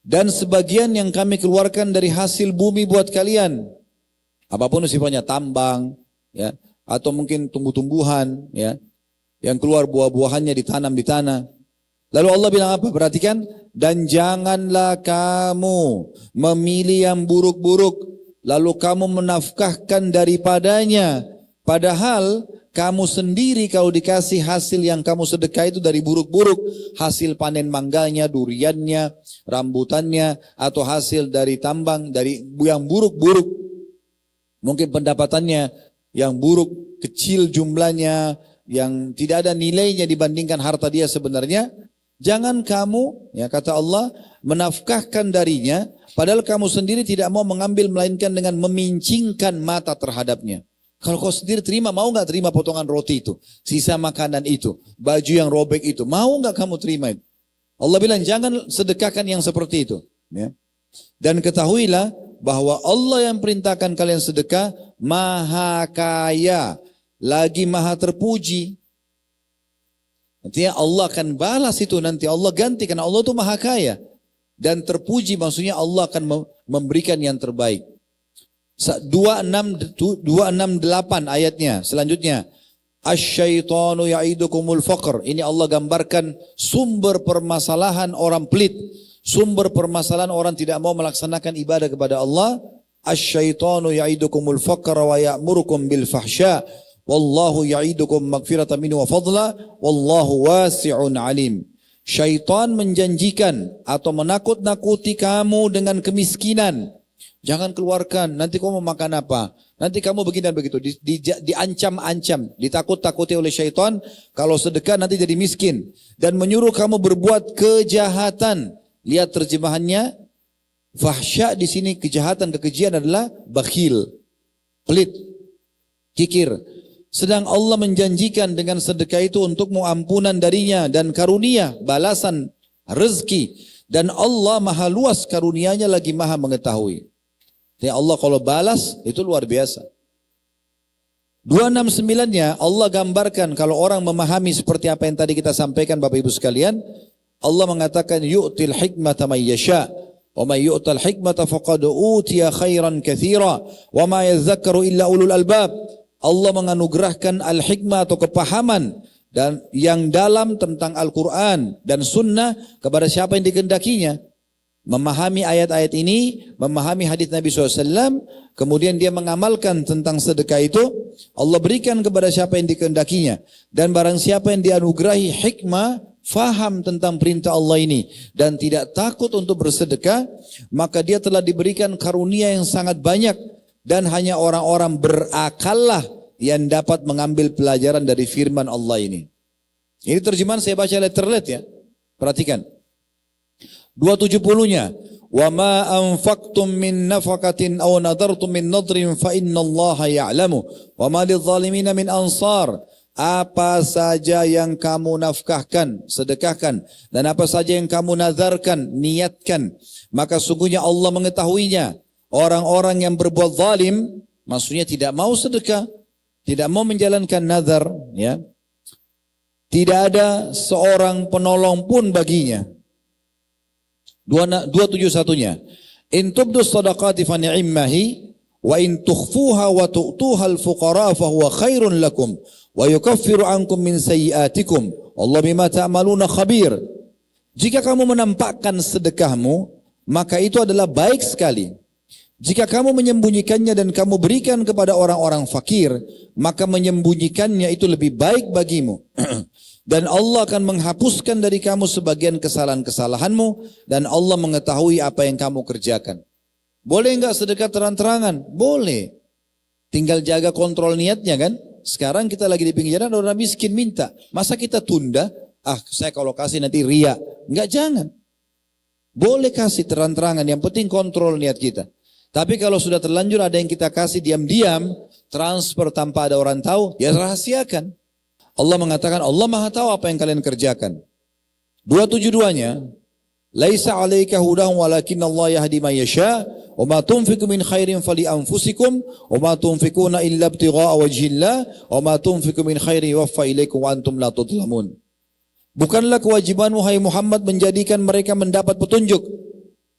dan sebagian yang kami keluarkan dari hasil bumi buat kalian. Apapun sifatnya, tambang, ya, atau mungkin tumbuh-tumbuhan, ya, yang keluar buah-buahannya ditanam di tanah. Lalu Allah bilang apa? Perhatikan, dan janganlah kamu memilih yang buruk-buruk lalu kamu menafkahkan daripadanya, padahal kamu sendiri kalau dikasih hasil yang kamu sedekah itu dari buruk-buruk, hasil panen mangganya, duriannya, rambutannya, atau hasil dari tambang, dari yang buruk-buruk, mungkin pendapatannya yang buruk, kecil jumlahnya, yang tidak ada nilainya dibandingkan harta dia sebenarnya, jangan kamu, ya kata Allah, menafkahkan darinya, padahal kamu sendiri tidak mau mengambil melainkan dengan memincingkan mata terhadapnya. Kalau kau sendiri terima, mau nggak terima potongan roti itu, sisa makanan itu, baju yang robek itu, mau nggak kamu terima itu? Allah bilang jangan sedekahkan yang seperti itu. Ya. Dan ketahuilah bahwa Allah yang perintahkan kalian sedekah maha kaya, lagi maha terpuji. Artinya Allah akan balas itu nanti, Allah ganti karena Allah itu maha kaya. Dan terpuji maksudnya Allah akan memberikan yang terbaik. 268 ayatnya selanjutnya. Asyaitanu ya'idukumul faqr. Ini Allah gambarkan sumber permasalahan orang pelit. Sumber permasalahan orang tidak mau melaksanakan ibadah kepada Allah. Asyaitanu ya'idukumul faqr wa ya'murukum bil fahsya. Wallahu ya'idukum magfiratan minhu wa fadla. Wallahu wasi'un alim. Syaitan menjanjikan atau menakut-nakuti kamu dengan kemiskinan. Jangan keluarkan, nanti kamu mau makan apa? Nanti kamu begini dan begitu. Diancam-ancam, ditakut-takuti oleh syaitan. Kalau sedekah nanti jadi miskin. Dan menyuruh kamu berbuat kejahatan. Lihat terjemahannya. Fahsya di sini kejahatan, kekejian adalah bakhil. Pelit. Kikir. Sedang Allah menjanjikan dengan sedekah itu untukmu ampunan darinya dan karunia, balasan, rezeki. Dan Allah maha luas karunianya lagi maha mengetahui. Ya Allah kalau balas itu luar biasa. 269-nya Allah gambarkan kalau orang memahami seperti apa yang tadi kita sampaikan Bapak Ibu sekalian. Allah mengatakan yu'til hikmata may yasha. Wa may yu'tal hikmata faqad utiya khairan katsira. Wa ma yadhakkaru illa ulul albab. Allah menganugerahkan al-hikmah atau kepahaman dan yang dalam tentang Al-Quran dan Sunnah kepada siapa yang dikehendakinya. Memahami ayat-ayat ini, memahami hadis Nabi SAW, kemudian dia mengamalkan tentang sedekah itu, Allah berikan kepada siapa yang dikehendakinya. Dan barang siapa yang dianugerahi hikmah, faham tentang perintah Allah ini, dan tidak takut untuk bersedekah, maka dia telah diberikan karunia yang sangat banyak. Dan hanya orang-orang berakallah yang dapat mengambil pelajaran dari firman Allah ini. Ini terjemahan saya baca letterlet ya. Perhatikan. 270-nya. Wa ma anfaqtum min nafaqatin aw nadartum min nadrin fa innallaha ya'lamu wa ma lidh-dhalimina min ansar. Apa saja yang kamu nafkahkan, sedekahkan, dan apa saja yang kamu nazarkan, niatkan, maka sungguhnya Allah mengetahuinya. Orang-orang yang berbuat zalim, maksudnya tidak mau sedekah, tidak mau menjalankan nazar, ya, tidak ada seorang penolong pun baginya. 271-nya. In tubdu sadaqati fa ni'immahi wa in tukhfuha wa tu'tuha al-fuqara fa huwa khairun lakum wa yukaffiru ankum min sayyi'atikum Allah bima ta'maluna khabir. Jika kamu menampakkan sedekahmu, maka itu adalah baik sekali. Jika kamu menyembunyikannya dan kamu berikan kepada orang-orang fakir, maka menyembunyikannya itu lebih baik bagimu. Dan Allah akan menghapuskan dari kamu sebagian kesalahan-kesalahanmu, dan Allah mengetahui apa yang kamu kerjakan. Boleh enggak sedekah terang-terangan? Boleh. Tinggal jaga kontrol niatnya kan. Sekarang kita lagi di pinggir jalan, orang miskin minta. Masa kita tunda? Saya kalau kasih nanti ria. Enggak, jangan. Boleh kasih terang-terangan, yang penting kontrol niat kita. Tapi kalau sudah terlanjur ada yang kita kasih diam-diam, transfer tanpa ada orang tahu, ya rahasiakan. Allah mengatakan, Allah maha tahu apa yang kalian kerjakan. 272-nya, Laisa alaika hudahum walakin Allah yahdi man yasha, wa ma tunfiqu min khairin fali anfusikum, wa ma tunfiquna illa ibtigha'a wajhillah, wa ma tunfiqu min khairin yuwaffa ilaikum wa antum la tudlamun. Bukanlah kewajibanmu hai Muhammad menjadikan mereka mendapat petunjuk.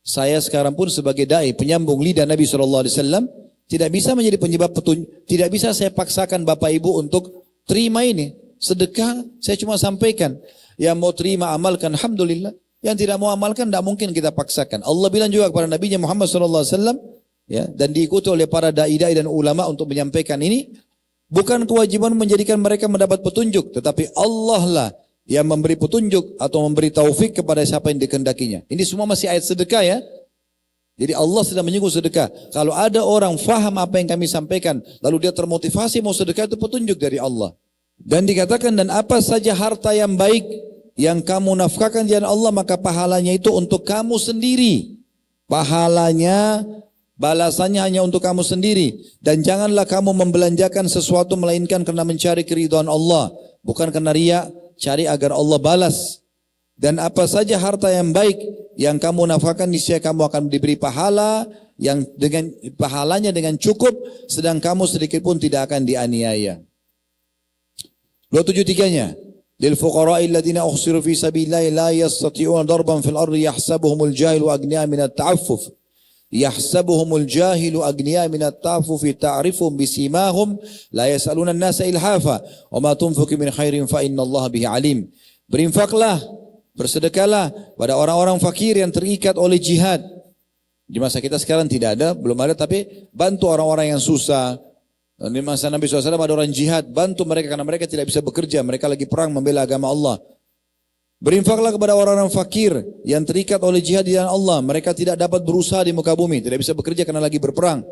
Saya sekarang pun sebagai dai penyambung lidah Nabi SAW tidak bisa menjadi penyebab petunjuk. Tidak bisa saya paksakan Bapak Ibu untuk terima ini. Sedekah saya cuma sampaikan. Yang mau terima amalkan alhamdulillah. Yang tidak mau amalkan tidak mungkin kita paksakan. Allah bilang juga kepada Nabi Muhammad SAW ya, dan diikuti oleh para dai-dai dan ulama untuk menyampaikan ini. Bukan kewajiban menjadikan mereka mendapat petunjuk, tetapi Allah lah yang memberi petunjuk atau memberi taufik kepada siapa yang dikehendakinya. Ini semua masih ayat sedekah ya. Jadi Allah sedang menyinggung sedekah. Kalau ada orang faham apa yang kami sampaikan, lalu dia termotivasi mau sedekah, itu petunjuk dari Allah. Dan dikatakan, dan apa saja harta yang baik yang kamu nafkahkan di jalan Allah, maka pahalanya itu untuk kamu sendiri. Pahalanya, balasannya hanya untuk kamu sendiri. Dan janganlah kamu membelanjakan sesuatu melainkan karena mencari keridhaan Allah, bukan karena riya. Cari agar Allah balas. Dan apa saja harta yang baik yang kamu nafkahkan, niscaya kamu akan diberi pahala yang dengan pahalanya dengan cukup, sedang kamu sedikit pun tidak akan dianiaya. 273-nya, lil fuqara'i alladziina uhsiru fi sabilillahi la yastati'una darban fil ardi yahsabuhumul jahilu aghniya minat ta'affuf. Yahsabuhumul jahilu aghniya minat ta'affuf ta'rifuhum bisimahum la yas'aluna an-nasa ilhafa wa ma tunfiqu min khairin fa innallaha bihi alim. Berinfaklah, bersedekahlah pada orang-orang fakir yang terikat oleh jihad. Di masa kita sekarang tidak ada, belum ada, tapi bantu orang-orang yang susah. Di masa Nabi SAW ada orang jihad, bantu mereka karena mereka tidak bisa bekerja, mereka lagi perang membela agama Allah. Berinfaklah kepada orang-orang fakir yang terikat oleh jihad di jalan Allah. Mereka tidak dapat berusaha di muka bumi, tidak bisa bekerja karena lagi berperang.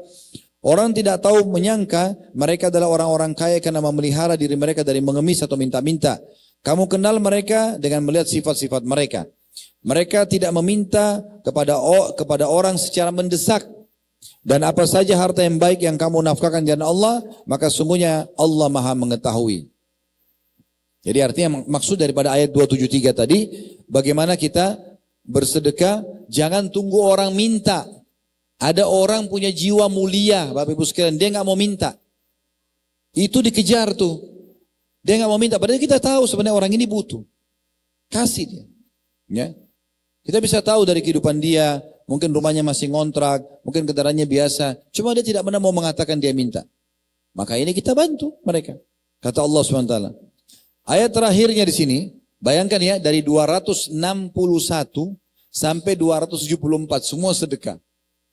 Orang tidak tahu menyangka mereka adalah orang-orang kaya karena memelihara diri mereka dari mengemis atau minta-minta. Kamu kenal mereka dengan melihat sifat-sifat mereka. Mereka tidak meminta kepada orang secara mendesak. Dan apa saja harta yang baik yang kamu nafkahkan di jalan Allah, maka sungguhnya Allah Maha mengetahui. Jadi artinya maksud daripada ayat 273 tadi, bagaimana kita bersedekah, jangan tunggu orang minta. Ada orang punya jiwa mulia, Bapak Ibu sekalian, dia nggak mau minta. Itu dikejar tuh. Dia nggak mau minta, padahal kita tahu sebenarnya orang ini butuh. Kasih dia. Ya. Kita bisa tahu dari kehidupan dia, mungkin rumahnya masih ngontrak, mungkin kendaraannya biasa. Cuma dia tidak pernah mau mengatakan dia minta. Maka ini kita bantu mereka. Kata Allah SWT. Ayat terakhirnya di sini, bayangkan ya, dari 261 sampai 274, semua sedekah.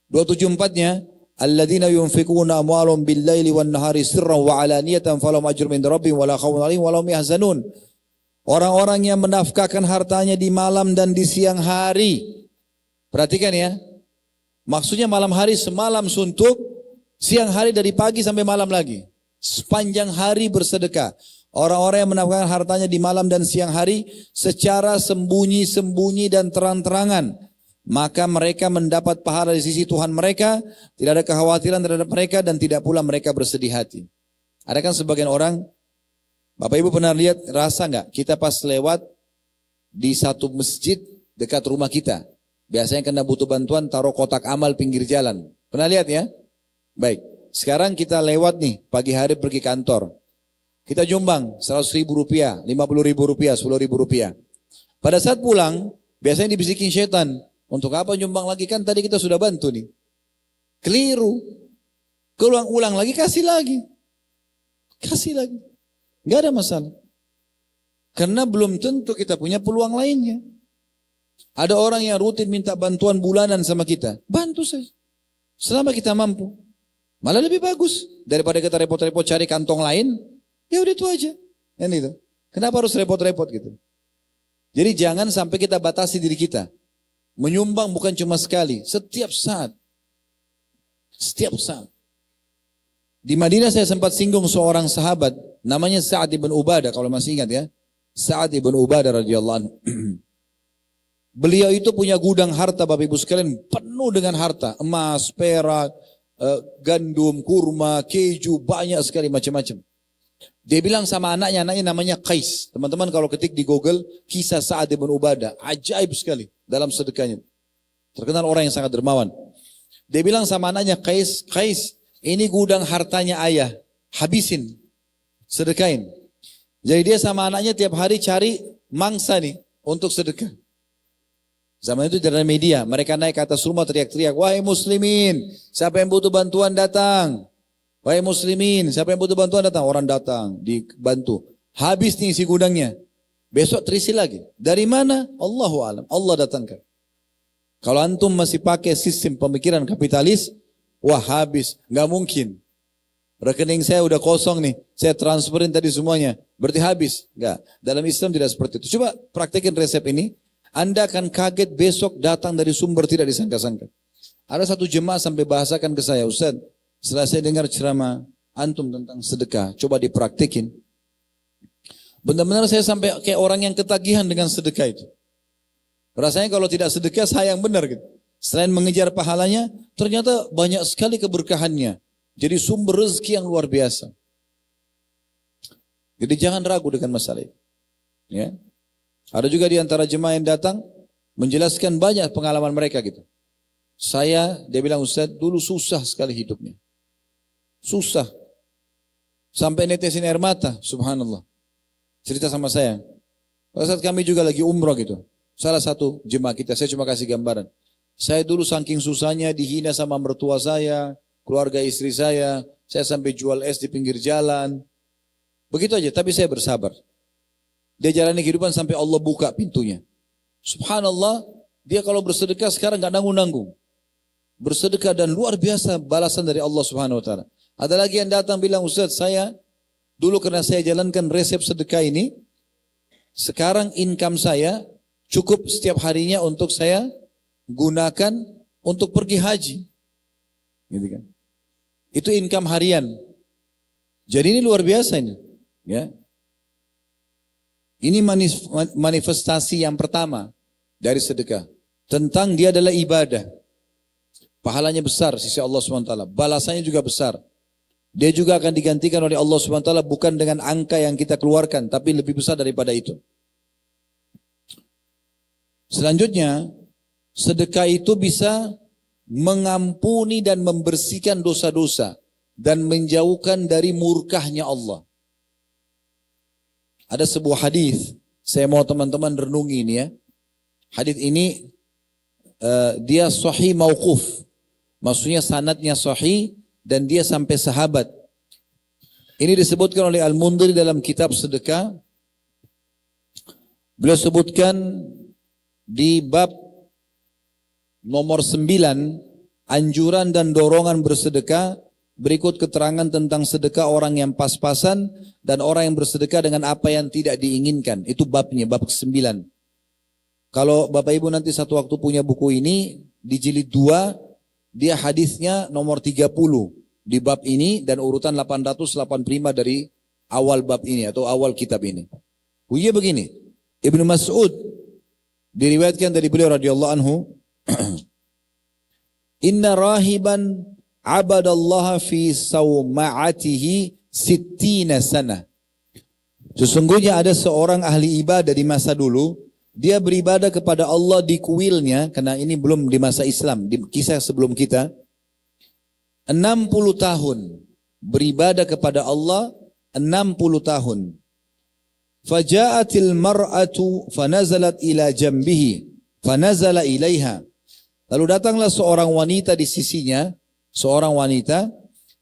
274-nya, alladzina yunfikuna amwalahum bil-laili wan-nahari sirran wa alaniyatan falahum ajrun 'inda rabbihim wala khaufun 'alaihim wa lahum yahzanun. Orang-orang yang menafkahkan hartanya di malam dan di siang hari. Perhatikan ya. Maksudnya malam hari semalam suntuk, siang hari dari pagi sampai malam lagi. Sepanjang hari bersedekah. Orang-orang yang menafkahkan hartanya di malam dan siang hari secara sembunyi-sembunyi dan terang-terangan, maka mereka mendapat pahala di sisi Tuhan mereka, tidak ada kekhawatiran terhadap mereka dan tidak pula mereka bersedih hati. Ada kan sebagian orang, Bapak Ibu pernah lihat, rasa nggak kita pas lewat di satu masjid dekat rumah kita, biasanya kena butuh bantuan taruh kotak amal pinggir jalan. Pernah lihat ya? Baik, sekarang kita lewat nih pagi hari pergi kantor. Kita jumbang 100.000 rupiah, 50.000 rupiah, 10.000 rupiah. Pada saat pulang, biasanya dibisikin setan, Untuk apa nyumbang lagi? Kan tadi kita sudah bantu nih. Keliru. Ulang lagi, kasih lagi. Kasih lagi. Gak ada masalah. Karena belum tentu kita punya peluang lainnya. Ada orang yang rutin minta bantuan bulanan sama kita. Bantu saja. Selama kita mampu. Malah lebih bagus. Daripada kita repot-repot cari kantong lain. Ya udah itu aja. Kan itu. Kenapa harus repot-repot gitu? Jadi jangan sampai kita batasi diri kita. Menyumbang bukan cuma sekali. Setiap saat. Setiap saat. Di Madinah saya sempat singgung seorang sahabat. Namanya Sa'ad ibn Ubadah. Kalau masih ingat ya. Sa'ad ibn Ubadah radhiyallahu anhu. Beliau itu punya gudang harta Bapak Ibu sekalian. Penuh dengan harta. Emas, perak, gandum, kurma, keju. Banyak sekali macam-macam. Dia bilang sama anaknya namanya Qais. Teman-teman kalau ketik di Google. Kisah Sa'ad ibn Ubadah. Ajaib sekali dalam sedekahnya. Terkenal orang yang sangat dermawan. Dia bilang sama anaknya Qais. Qais, ini gudang hartanya ayah. Habisin. Sedekahin. Jadi dia sama anaknya tiap hari cari mangsa nih untuk sedekah. Zaman itu dari media, mereka naik ke atas rumah teriak-teriak, wahai muslimin, siapa yang butuh bantuan datang. Wahai muslimin, siapa yang butuh bantuan datang. Orang datang, dibantu. Habis nih isi gudangnya. Besok terisi lagi. Dari mana? Allahu a'lam. Allah datangkan. Kalau antum masih pakai sistem pemikiran kapitalis, wah habis, nggak mungkin. Rekening saya udah kosong nih, saya transferin tadi semuanya, berarti habis. Enggak, dalam Islam tidak seperti itu. Coba praktekin resep ini, Anda akan kaget besok datang dari sumber tidak disangka-sangka. Ada satu jemaah sampai bahasakan ke saya, Ustaz, setelah saya dengar ceramah antum tentang sedekah, coba dipraktekin. Benar-benar saya sampai kayak orang yang ketagihan dengan sedekah itu. Rasanya kalau tidak sedekah sayang benar gitu. Selain mengejar pahalanya, ternyata banyak sekali keberkahannya. Jadi sumber rezeki yang luar biasa. Jadi jangan ragu dengan masalah itu. Ya. Ada juga di antara jemaah yang datang menjelaskan banyak pengalaman mereka gitu. Dia bilang Ustaz, dulu susah sekali hidupnya. Susah. Sampai netesin air mata, subhanallah. Cerita sama saya. Pada saat kami juga lagi umrah gitu. Salah satu jemaah kita, saya cuma kasih gambaran. Saya dulu saking susahnya dihina sama mertua saya, keluarga istri saya sampai jual es di pinggir jalan. Begitu aja, tapi saya bersabar. Dia jalani kehidupan sampai Allah buka pintunya. Subhanallah, dia kalau bersedekah sekarang gak nanggung-nanggung. Bersedekah dan luar biasa balasan dari Allah Subhanahu Wa Taala. Ada lagi yang datang bilang, Ustaz, saya dulu karena saya jalankan resep sedekah ini, sekarang income saya cukup setiap harinya untuk saya gunakan untuk pergi haji. Gitu kan. Itu income harian. Jadi ini luar biasa ini. Ya. Ini manifestasi yang pertama dari sedekah. Tentang dia adalah ibadah. Pahalanya besar sisi Allah SWT. Balasannya juga besar. Dia juga akan digantikan oleh Allah SWT bukan dengan angka yang kita keluarkan. Tapi lebih besar daripada itu. Selanjutnya, sedekah itu bisa mengampuni dan membersihkan dosa-dosa dan menjauhkan dari murkahnya Allah. Ada sebuah hadis, saya mau teman-teman renungi ini ya. Hadis ini dia sahih mauquf. Maksudnya sanadnya sahih dan dia sampai sahabat. Ini disebutkan oleh Al-Mundhiri dalam kitab sedekah. Beliau sebutkan di bab nomor 9, anjuran dan dorongan bersedekah, berikut keterangan tentang sedekah orang yang pas-pasan dan orang yang bersedekah dengan apa yang tidak diinginkan. Itu babnya, bab ke-9. Kalau Bapak Ibu nanti satu waktu punya buku ini, di jilid 2, dia hadisnya nomor 30 di bab ini dan urutan 885 dari awal bab ini atau awal kitab ini. Bunyinya begini, Ibnu Mas'ud diriwayatkan dari beliau radhiyallahu anhu, Inna rahiban abadallaha fi sawma'atihi sittina sana. Sesungguhnya ada seorang ahli ibadah di masa dulu, dia beribadah kepada Allah di kuilnya, karena ini belum di masa Islam, di kisah sebelum kita, 60 tahun beribadah kepada Allah, 60 tahun. Faja'atil mar'atu fanazalat ila jambihi, fanazala ilaiha. Lalu datanglah seorang wanita di sisinya, seorang wanita,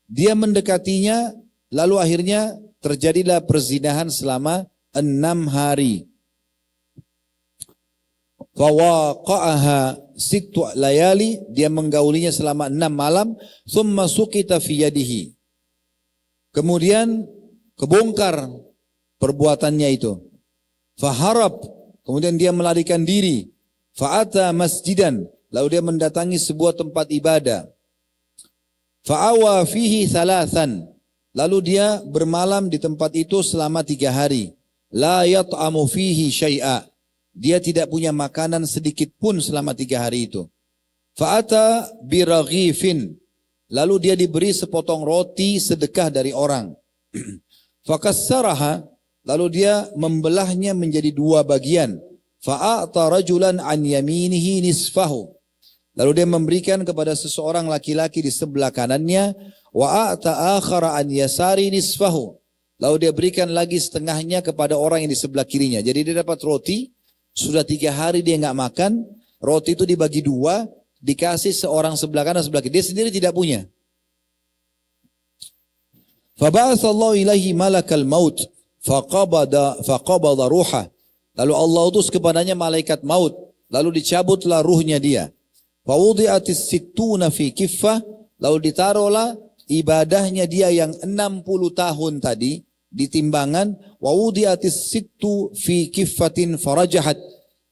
dia mendekatinya, lalu akhirnya terjadilah perzinahan selama 6 hari. Fawaqa'aha 6 layali, dia menggaulinya selama 6 malam, thumma suqita fi yadihi. Kemudian kebongkar perbuatannya itu. Faharab, kemudian dia melarikan diri. Fa'ata masjidan, lalu dia mendatangi sebuah tempat ibadah. Fa'awa fihi thalathan, lalu dia bermalam di tempat itu selama 3 hari. La yat'amu fihi syai'a, dia tidak punya makanan sedikit pun selama 3 hari itu. Fa'ata biraghifin, lalu dia diberi sepotong roti sedekah dari orang. Fakassaraha, lalu dia membelahnya menjadi 2 bagian. Fa'ata rajulan an yaminihi nisfahu, lalu dia memberikan kepada seseorang laki-laki di sebelah kanannya. Wa'ata akhara an yasari nisfahu, lalu dia berikan lagi setengahnya kepada orang yang di sebelah kirinya. Jadi dia dapat roti, sudah 3 hari dia nggak makan, roti itu dibagi 2, dikasih seorang sebelah kanan sebelah kiri. Dia sendiri tidak punya. Faba'athallahu ilaihi malakal maut faqabada ruha, lalu Allah utus kepadanya malaikat maut, lalu dicabutlah ruhnya dia. Fawudi'atis sittuna fi kiffah, lalu ditaruhlah ibadahnya dia yang 60 tahun tadi di timbangan. Wawudi'atis sittu fi kiffatin farajahat,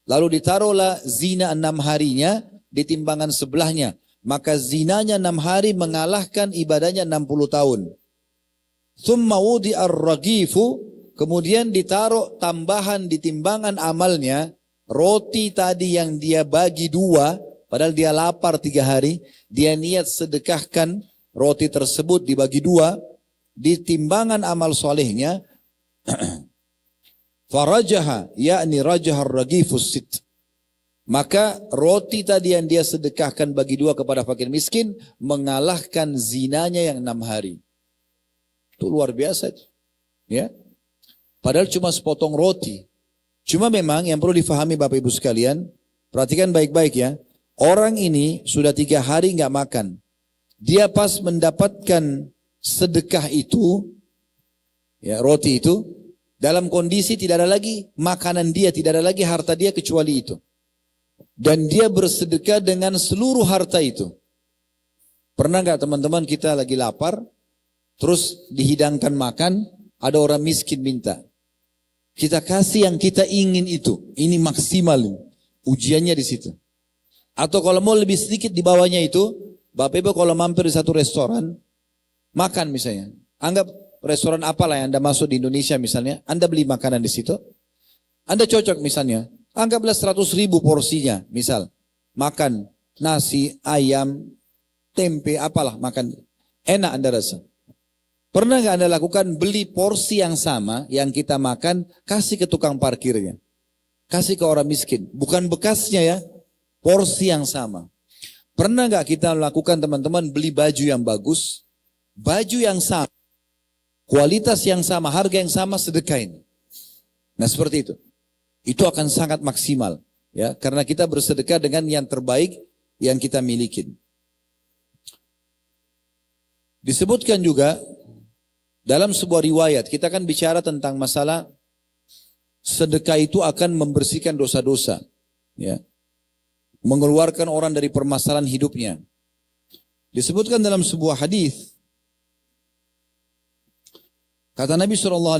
lalu ditaruhlah zina 6 harinya di timbangan sebelahnya, maka zinanya 6 hari mengalahkan ibadahnya 60 tahun. Thumma wudi'ar ragifu, kemudian ditaruh tambahan di timbangan amalnya, roti tadi yang dia bagi 2, padahal dia lapar 3 hari, dia niat sedekahkan roti tersebut dibagi 2, di timbangan amal solehnya, farajaha, yakni rajahar ragifus sit, maka roti tadi yang dia sedekahkan bagi 2 kepada fakir miskin mengalahkan zinanya yang 6 hari. Itu luar biasa itu. Ya. Padahal cuma sepotong roti. Cuma memang yang perlu difahami Bapak Ibu sekalian, perhatikan baik-baik ya. Orang ini sudah 3 hari nggak makan. Dia pas mendapatkan sedekah itu, ya roti itu, dalam kondisi tidak ada lagi makanan dia, tidak ada lagi harta dia kecuali itu. Dan dia bersedekah dengan seluruh harta itu. Pernah nggak teman-teman kita lagi lapar, terus dihidangkan makan, ada orang miskin minta. Kita kasih yang kita ingin itu. Ini maksimal. Ujiannya di situ. Atau kalau mau lebih sedikit di bawahnya itu, Bapak Ibu kalau mampir di satu restoran, makan misalnya. Anggap restoran apalah yang Anda masuk di Indonesia misalnya, Anda beli makanan di situ. Anda cocok misalnya, anggaplah 100.000 porsinya misal. Makan nasi, ayam, tempe, apalah makan. Enak Anda rasa. Pernah nggak Anda lakukan beli porsi yang sama yang kita makan, kasih ke tukang parkirnya. Kasih ke orang miskin. Bukan bekasnya ya, porsi yang sama. Pernah nggak kita lakukan teman-teman beli baju yang bagus, baju yang sama, kualitas yang sama, harga yang sama, sedekahin. Nah seperti itu. Itu akan sangat maksimal. Ya, karena kita bersedekah dengan yang terbaik yang kita miliki. Disebutkan juga dalam sebuah riwayat, kita akan bicara tentang masalah sedekah itu akan membersihkan dosa-dosa. Ya. Mengeluarkan orang dari permasalahan hidupnya. Disebutkan dalam sebuah hadis, kata Nabi SAW,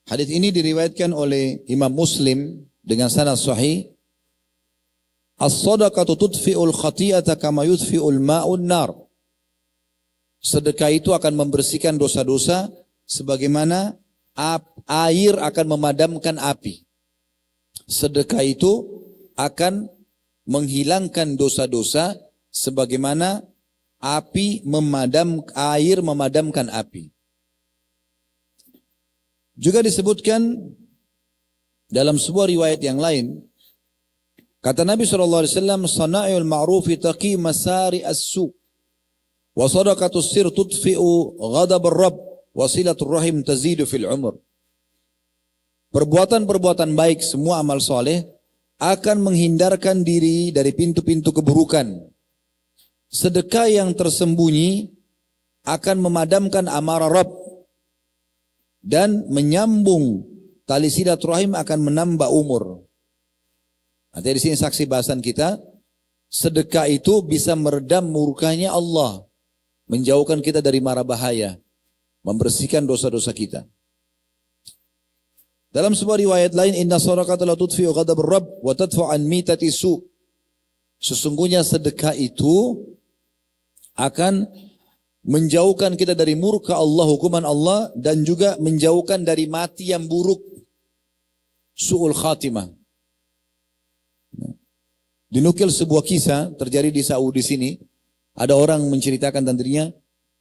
hadis ini diriwayatkan oleh Imam Muslim dengan sanad sahih. As-sadaqatu tudfi'ul khati'ata kama yudfi'ul ma'un nar. Sedekah itu akan membersihkan dosa-dosa sebagaimana air akan memadamkan api. Sedekah itu akan menghilangkan dosa-dosa sebagaimana air memadamkan api. Juga disebutkan dalam sebuah riwayat yang lain, kata Nabi SAW, sana'il ma'rufi taqi masari as-su' wa sadaqatus sir tudfi'u ghadab ar-rabb wa silatul rahim tazidu fil umur. Perbuatan-perbuatan baik, semua amal soleh akan menghindarkan diri dari pintu-pintu keburukan. Sedekah yang tersembunyi akan memadamkan amarah Rabb dan menyambung tali silaturahim, akan menambah umur. Nanti di sini saksi bahasan kita, sedekah itu bisa meredam murkanya Allah, menjauhkan kita dari mara bahaya, membersihkan dosa-dosa kita. Dalam sebuah riwayat lain, inna shadaqata la tudfi'u ghadabur rabb wa tadfa'u an mitati su. Sesungguhnya sedekah itu akan menjauhkan kita dari murka Allah, hukuman Allah, dan juga menjauhkan dari mati yang buruk, su'ul khatimah. Dinukil sebuah kisah terjadi di Saudi sini. Ada orang menceritakan tentang dirinya,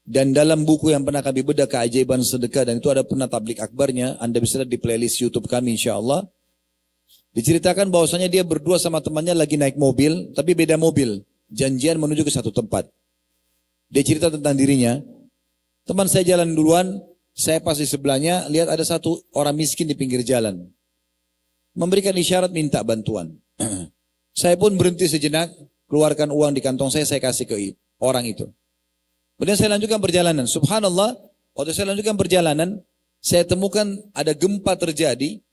dan dalam buku yang pernah kami bedah keajaiban sedekah, dan itu ada pernah tablik akbarnya, Anda bisa lihat di playlist YouTube kami insyaAllah. Diceritakan bahwasanya dia berdua sama temannya lagi naik mobil, tapi beda mobil, janjian menuju ke satu tempat. Dia cerita tentang dirinya, teman saya jalan duluan, saya pas di sebelahnya, lihat ada satu orang miskin di pinggir jalan, memberikan isyarat minta bantuan. Saya pun berhenti sejenak, keluarkan uang di kantong saya kasih ke orang itu. Kemudian saya lanjutkan perjalanan. Subhanallah, waktu saya lanjutkan perjalanan, saya temukan ada gempa terjadi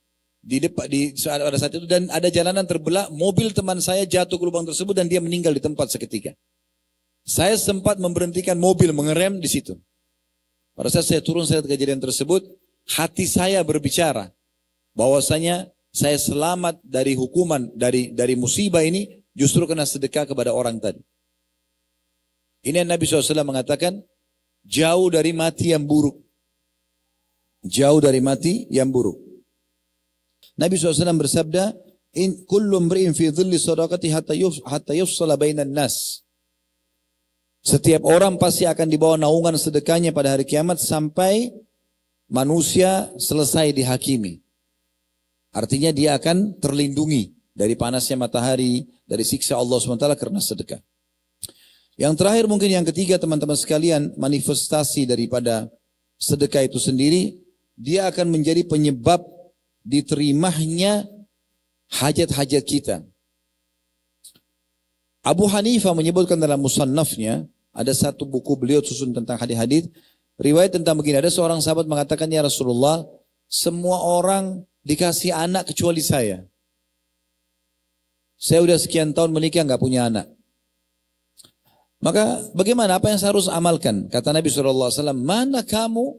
pada saat itu, dan ada jalanan terbelah, mobil teman saya jatuh ke lubang tersebut dan dia meninggal di tempat seketika. Saya sempat memberhentikan mobil, mengerem di situ. Pada saat saya turun, saya lihat kejadian tersebut, hati saya berbicara bahwasanya saya selamat dari hukuman, dari musibah ini justru karena sedekah kepada orang tadi. Ini yang Nabi SAW mengatakan, jauh dari mati yang buruk. Jauh dari mati yang buruk. Nabi SAW bersabda, kullu mri'in fi dhilli sadaqati hatta yufsala bainan nas. Setiap orang pasti akan dibawa naungan sedekahnya pada hari kiamat sampai manusia selesai dihakimi. Artinya dia akan terlindungi dari panasnya matahari, dari siksa Allah SWT karena sedekah. Yang terakhir mungkin yang ketiga teman-teman sekalian, manifestasi daripada sedekah itu sendiri, dia akan menjadi penyebab diterimanya hajat-hajat kita. Abu Hanifah menyebutkan dalam musannafnya, ada satu buku beliau susun tentang hadis-hadis, riwayat tentang begini, ada seorang sahabat mengatakan, ya Rasulullah, semua orang dikasih anak kecuali saya. Saya udah sekian tahun menikah nggak punya anak. Maka bagaimana, apa yang saya harus amalkan? Kata Nabi SAW, mana kamu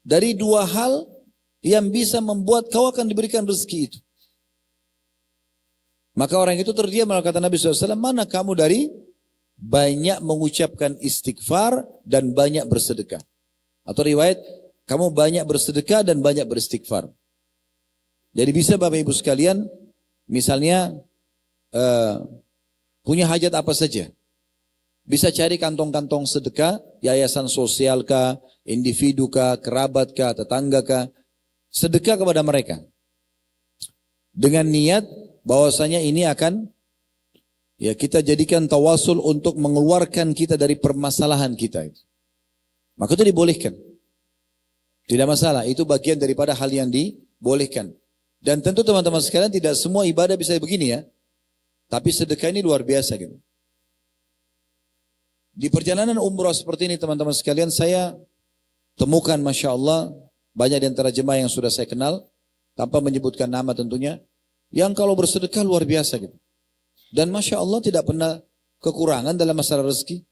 dari dua hal yang bisa membuat kau akan diberikan rezeki itu? Maka orang itu terdiam, malah kata Nabi SAW, mana kamu dari banyak mengucapkan istighfar dan banyak bersedekah. Atau riwayat, kamu banyak bersedekah dan banyak beristighfar. Jadi bisa Bapak Ibu sekalian, misalnya punya hajat apa saja. Bisa cari kantong-kantong sedekah, yayasan sosial kah, individu kah, kerabat kah, tetangga kah, sedekah kepada mereka. Dengan niat bahwasanya ini akan ya kita jadikan tawasul untuk mengeluarkan kita dari permasalahan kita. Maka itu dibolehkan. Tidak masalah, itu bagian daripada hal yang dibolehkan. Dan tentu teman-teman sekalian tidak semua ibadah bisa begini ya. Tapi sedekah ini luar biasa gitu. Di perjalanan umrah seperti ini teman-teman sekalian, saya temukan Masya Allah banyak di antara jemaah yang sudah saya kenal, tanpa menyebutkan nama tentunya, yang kalau bersedekah luar biasa gitu. Dan Masya Allah tidak pernah kekurangan dalam masalah rezeki.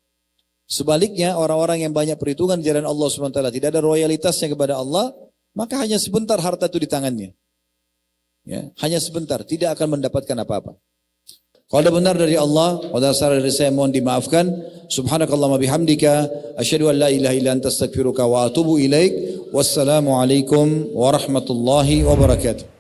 Sebaliknya orang-orang yang banyak perhitungan di jalan Allah SWT, tidak ada royalitasnya kepada Allah, maka hanya sebentar harta itu di tangannya. Ya, hanya sebentar, tidak akan mendapatkan apa-apa. Kalau ada benar dari Allah, kalau salah dari saya mohon dimaafkan. Subhanakallahumma bihamdika, asyhadu an la ilaha illa anta astaghfiruka wa atubu ilaik. Wassalamualaikum warahmatullahi wabarakatuh.